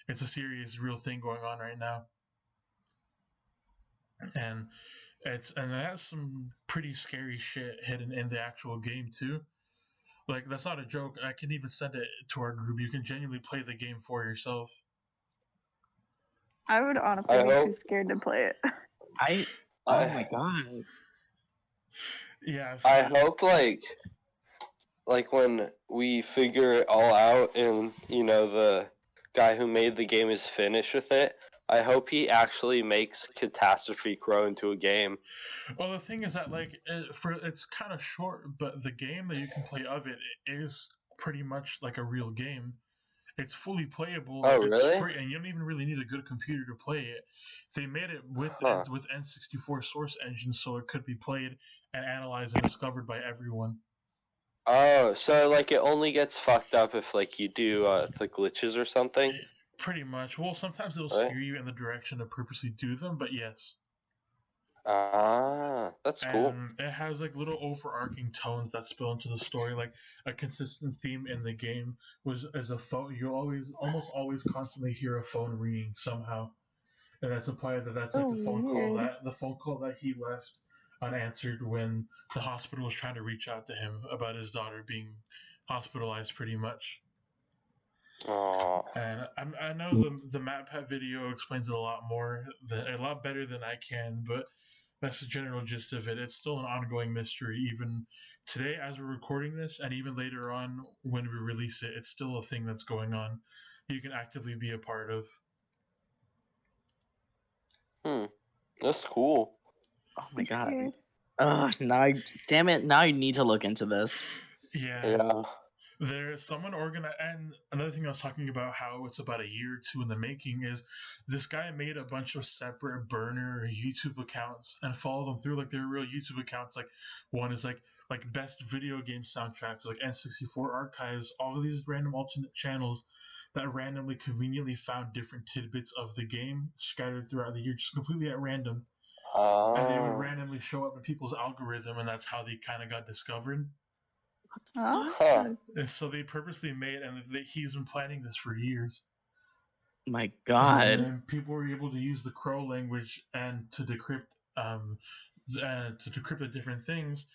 it's a serious, real thing going on right now. And it has some pretty scary shit hidden in the actual game too. Like that's not a joke. I can even send it to our group. You can genuinely play the game for yourself. I would honestly be too scared to play it. Oh my god. Yeah. I hope like when we figure it all out and the guy who made the game is finished with it, I hope he actually makes Catastrophe Crow into a game. Well, the thing is that it's kind of short, but the game that you can play of it is pretty much like a real game. It's fully playable. Oh, it's really? free, and you don't even really need a good computer to play it. They made it with N64 source engine, so it could be played and analyzed and discovered by everyone. Oh, so like it only gets fucked up if like you do the glitches or something? Pretty much. Well, sometimes it'll steer you in the direction to purposely do them, but yes. Ah, that's cool. And it has like little overarching tones that spill into the story. Like a consistent theme in the game was as a phone. You almost always constantly hear a phone ringing somehow, and that's implied that that's like Oh, weird. the phone call that he left unanswered when the hospital was trying to reach out to him about his daughter being hospitalized, pretty much. Oh. And I know the MatPat video explains it a lot better than I can, but that's the general gist of it. It's still an ongoing mystery, even today as we're recording this, and even later on when we release it. It's still a thing that's going on. You can actively be a part of. That's cool. Oh my god. Weird. Damn it, now I need to look into this. Yeah. There's someone organized, and another thing I was talking about how it's about a year or two in the making is this guy made a bunch of separate burner YouTube accounts and followed them through like they're real YouTube accounts. Like one is like best video game soundtracks, like N64 archives, all of these random alternate channels that randomly conveniently found different tidbits of the game scattered throughout the year, just completely at random. And they would randomly show up in people's algorithm, and that's how they kind of got discovered. Huh? And so they purposely made, and he's been planning this for years. My god. And people were able to use the Crow language and to decrypt the different things.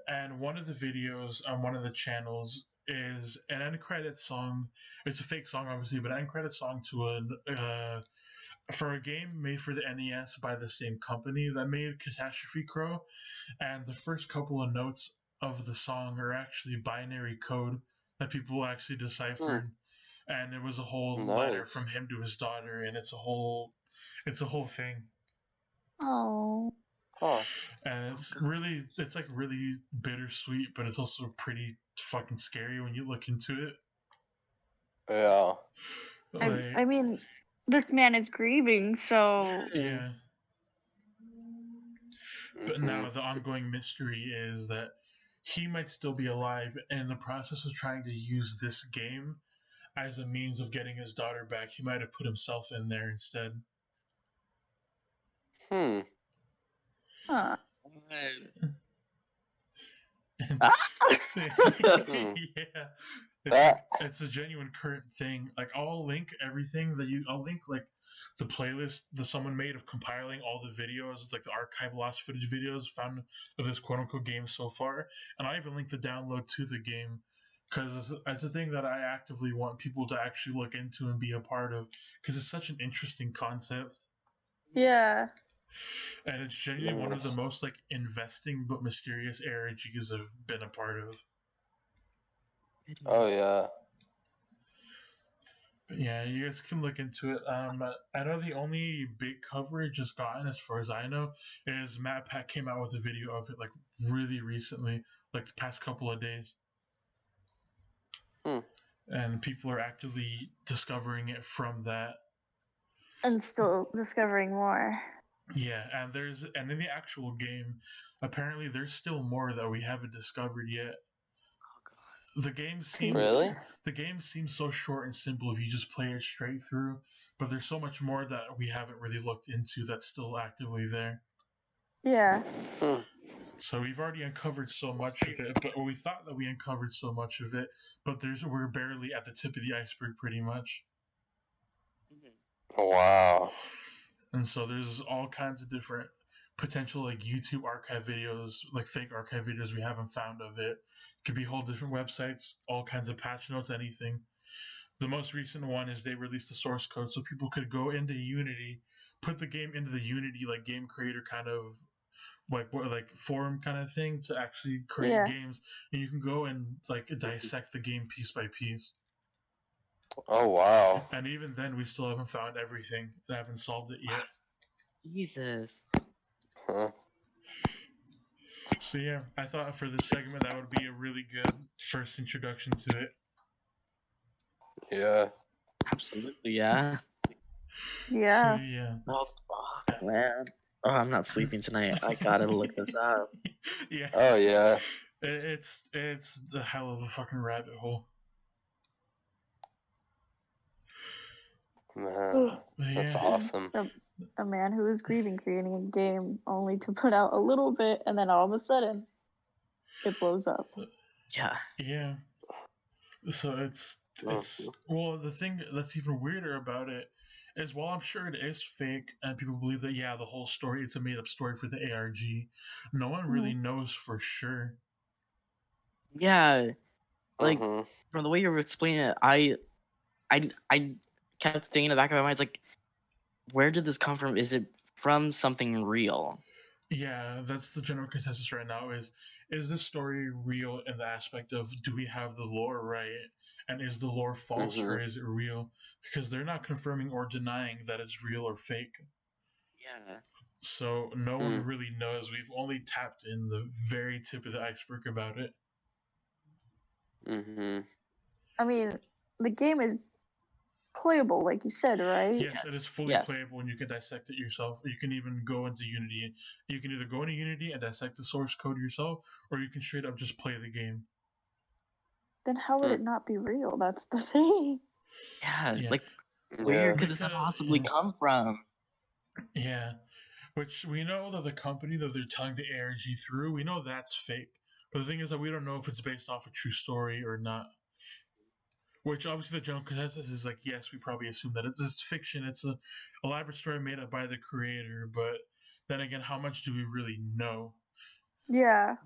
And one of the videos on one of the channels is an end credit song. It's a fake song, obviously, but an end credit song to for a game made for the NES by the same company that made Catastrophe Crow. And the first couple of notes of the song are actually binary code that people actually deciphered. And it was a whole letter from him to his daughter, and it's a whole thing. Oh. Huh. And it's like really bittersweet, but it's also pretty fucking scary when you look into it. Yeah. I mean, this man is grieving, so yeah. But now the ongoing mystery is that he might still be alive, and in the process of trying to use this game as a means of getting his daughter back, he might have put himself in there instead. Huh. Yeah. It's a genuine current thing. Like I'll link everything I'll link like the playlist that someone made of compiling all the videos, like the archive lost footage videos found of this quote unquote game so far. And I even link the download to the game because it's a thing that I actively want people to actually look into and be a part of because it's such an interesting concept. Yeah. And it's genuinely one of the most like investing but mysterious ARGs I've been a part of. Oh yeah. But yeah, you guys can look into it. I know the only big coverage it's gotten, as far as I know, is MatPat came out with a video of it like really recently, like the past couple of days. And people are actively discovering it from that. And still discovering more. Yeah, and in the actual game, apparently there's still more that we haven't discovered yet. The game seems so short and simple if you just play it straight through, but there's so much more that we haven't really looked into that's still actively there. Yeah. So we've already uncovered so much of it, but we thought that we uncovered so much of it, but we're barely at the tip of the iceberg pretty much. Wow. And so there's all kinds of different potential like YouTube archive videos, like fake archive videos we haven't found of it. It could be whole different websites, all kinds of patch notes, anything. The most recent one is they released the source code so people could go into Unity, put the game into the Unity like game creator kind of like forum kind of thing to actually create games, and you can go and like dissect the game piece by piece. Oh wow. And even then we still haven't found everything and haven't solved it yet. Jesus. Huh. So yeah, I thought for this segment that would be a really good first introduction to it. Yeah. Absolutely, yeah. Yeah. So, yeah. Oh, man. Oh, I'm not sleeping tonight. I gotta look this up. Yeah. Oh yeah. It's the hell of a fucking rabbit hole. Man, that's Yeah. awesome. a man who is grieving creating a game only to put out a little bit and then all of a sudden it blows up. Yeah. Yeah. So it's well, the thing that's even weirder about it is, while I'm sure it is fake and people believe that, yeah, the whole story, it's a made up story for the ARG, no one really knows for sure. Yeah. Like, from the way you were explaining it, I kept thinking in the back of my mind, it's like, where did this come from? Is it from something real? Yeah, that's the general consensus right now, is this story real in the aspect of, do we have the lore right? And is the lore false or is it real? Because they're not confirming or denying that it's real or fake. Yeah. So no one really knows. We've only tapped in the very tip of the iceberg about it. I mean, the game is playable, like you said, right? Yes, it is fully playable, and you can dissect it yourself. You can even go into Unity. You can either go into Unity and dissect the source code yourself, or you can straight up just play the game. Then how would it not be real? That's the thing. Yeah, like, where could this possibly come from? Yeah, which we know that the company that they're telling the ARG through, we know that's fake. But the thing is that we don't know if it's based off a true story or not. Which obviously the general consensus is like, yes, we probably assume that it's fiction. It's a elaborate story made up by the creator. But then again, how much do we really know? Yeah.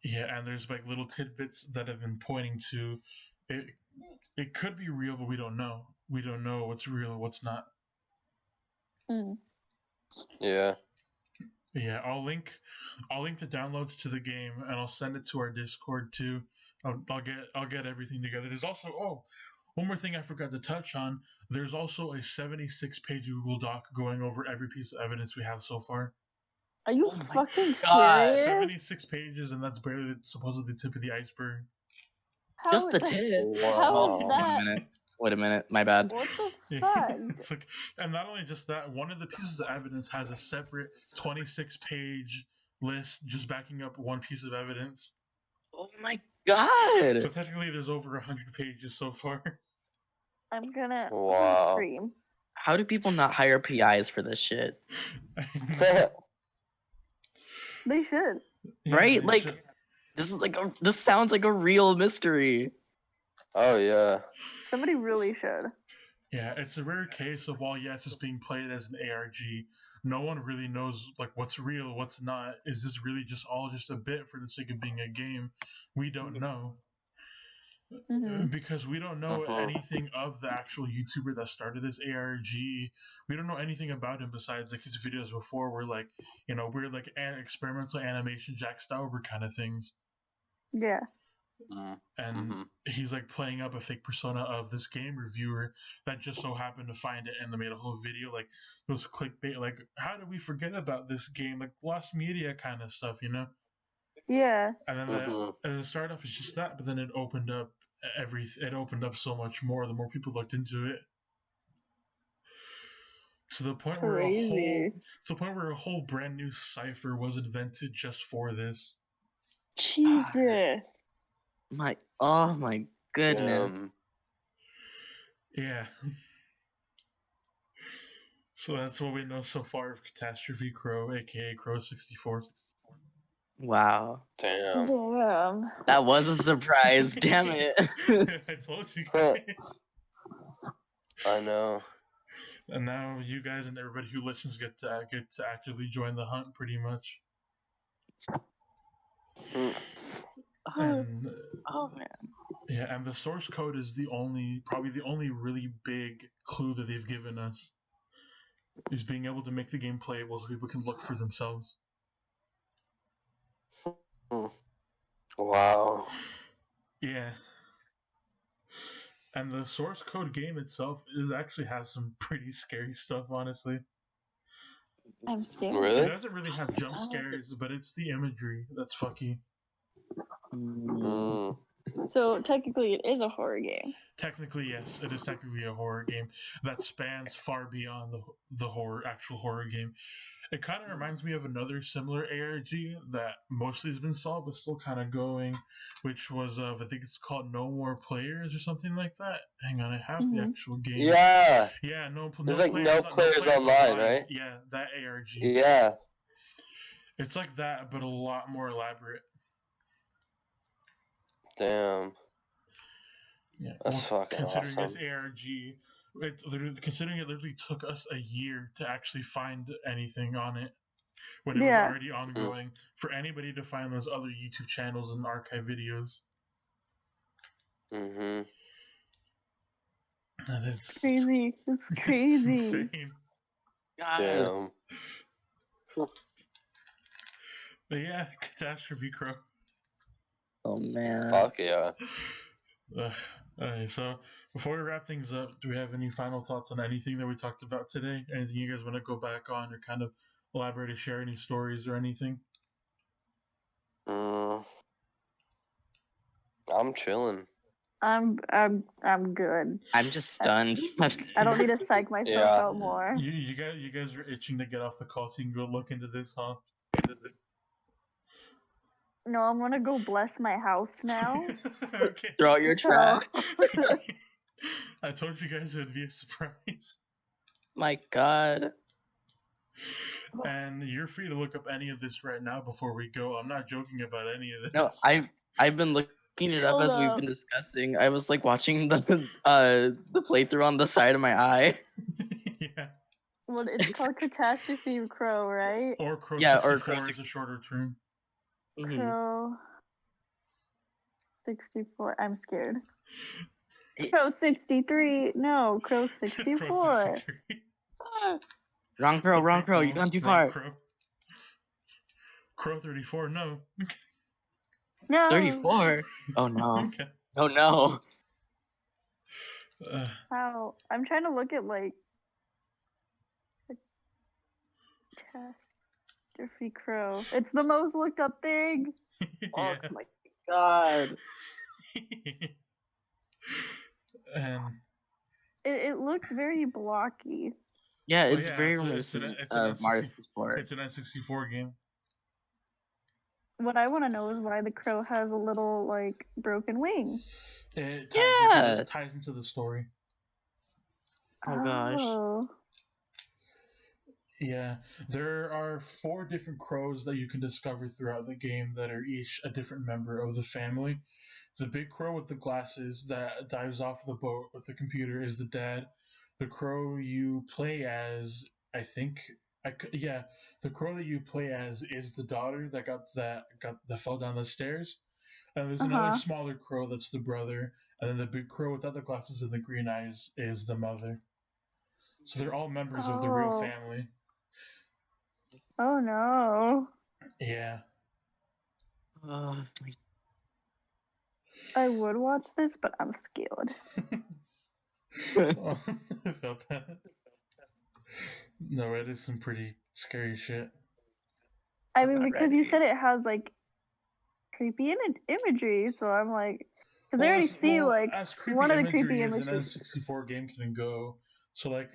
Yeah, and there's like little tidbits that have been pointing to it. It could be real, but we don't know. We don't know what's real and what's not. Yeah. Yeah, I'll link the downloads to the game, and I'll send it to our Discord too. I'll get everything together. There's also one more thing I forgot to touch on. There's also a 76-page Google Doc going over every piece of evidence we have so far. Are you fucking serious? 76 pages, and that's barely supposedly the tip of the iceberg. Just the tip. How is that? Wait a minute. My bad. What the fuck? It's like, and not only just that, one of the pieces of evidence has a separate 26-page list just backing up one piece of evidence. Oh my god! So technically, there's over 100 pages so far. I'm gonna scream. How do people not hire PIs for this shit? They should. Right? They like, should. This sounds like a real mystery. Oh yeah. Somebody really should. Yeah, it's a rare case of, while yes, it's being played as an ARG, no one really knows like what's real, what's not. Is this really just a bit for the sake of being a game? We don't know. Because we don't know anything of the actual YouTuber that started this ARG. We don't know anything about him besides like his videos before were like, weird like experimental animation Jack Stauber kind of things. Yeah. And he's like playing up a fake persona of this game reviewer that just so happened to find it, and they made a whole video like those clickbait, like, how did we forget about this game, like lost media kind of stuff, Yeah. And then and it started off as just that, but then it opened up so much more the more people looked into it. To the point where a whole brand new cipher was invented just for this. Jesus. Oh my goodness. Yeah. So that's what we know so far of Catastrophe Crow, aka Crow 64. Wow. Damn. That was a surprise. Damn it. I told you guys. I know. And now you guys and everybody who listens get to actively join the hunt, pretty much. And, man. Yeah, and the source code is probably the only really big clue that they've given us, is being able to make the game playable so people can look for themselves. Wow. Yeah. And the source code game itself actually has some pretty scary stuff, honestly. I'm scared. Really? It doesn't really have jump scares, but it's the imagery that's fucky. So technically, it is a horror game. Technically, yes, it is technically a horror game that spans far beyond the actual horror game. It kind of reminds me of another similar ARG that mostly has been solved but still kind of going, which was I think it's called No More Players or something like that. Hang on, I have the actual game. Yeah. Yeah, There's like no players online, right? Yeah, that ARG. Yeah. It's like that, but a lot more elaborate. Damn. Yeah, That's fucking considering awesome. it's ARG, considering it literally took us a year to actually find anything on it when it was already ongoing. For anybody to find those other YouTube channels and archive videos. Mm-hmm. And it's crazy. It's crazy. It's insane. Damn. But yeah, Catastrophe Crow. Oh man. Fuck yeah. Alright, so before we wrap things up, do we have any final thoughts on anything that we talked about today? Anything you guys want to go back on or kind of elaborate or share any stories or anything? I'm chilling. I'm good. I'm just stunned. I don't need to psych myself out more. You guys are itching to get off the call so you can go look into this, huh? No, I'm gonna go bless my house now. Okay. Throw out your trash. I told you guys it would be a surprise. My God. And you're free to look up any of this right now before we go. I'm not joking about any of this. No, I've been looking it up as we've been discussing. I was like watching the playthrough on the side of my eye. Yeah. Well, it's called Catastrophe Crow, right? Or Crow 64 is a shorter term. Crow 64. I'm scared. Crow 63. No, Crow 64. Crow 63. Wrong crow. You've gone too far. Crow 34. No. No. 34. Oh no. Okay. Oh no. How? I'm trying to look at like Catastrophe Crow. It's the most looked up thing. Oh my God. And it looks very blocky. Yeah, it's very reminiscent of Mario 64. It's an N64 game. What I want to know is why the crow has a little like broken wing. It ties into the story. Oh gosh. Yeah, there are 4 different crows that you can discover throughout the game that are each a different member of the family. The big crow with the glasses that dives off the boat with the computer is the dad. The crow you play as, the crow that you play as is the daughter that fell down the stairs. And there's another smaller crow that's the brother, and then the big crow without the glasses and the green eyes is the mother. So they're all members of the real family. Oh no. Yeah. I would watch this, but I'm scared. I felt that. No, it is some pretty scary shit. I mean, because you said it has like creepy imagery, so I'm like, because I already see like one of the creepy images. An N64 game can go, so like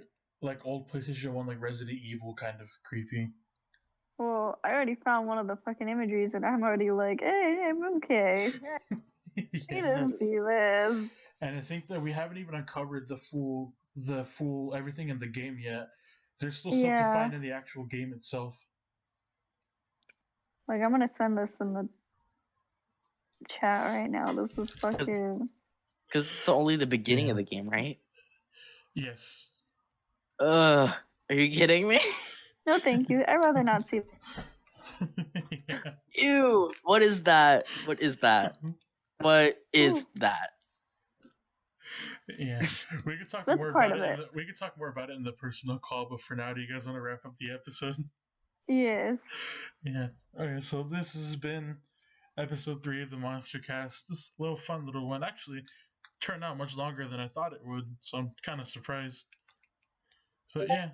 old PlayStation 1, like Resident Evil kind of creepy. Well, I already found one of the fucking imageries, and I'm already like, hey, I'm okay. He didn't see this. And I think that we haven't even uncovered the full everything in the game yet. There's still stuff to find in the actual game itself. Like, I'm gonna send this in the chat right now. This is fucking... Because it's only the beginning of the game, right? Yes. Are you kidding me? No, thank you. I'd rather not see. Ew! What is that? What is that? What is that? Yeah, we could talk more about it. We could talk more about it in the personal call. But for now, do you guys want to wrap up the episode? Yes. Yeah. Okay. So this has been episode 3 of the Monster Cast. This little fun little one actually turned out much longer than I thought it would. So I'm kind of surprised. But yeah.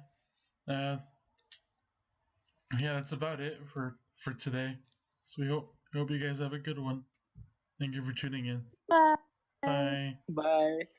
Yeah, that's about it for today. So we hope you guys have a good one. Thank you for tuning in. Bye. Bye. Bye.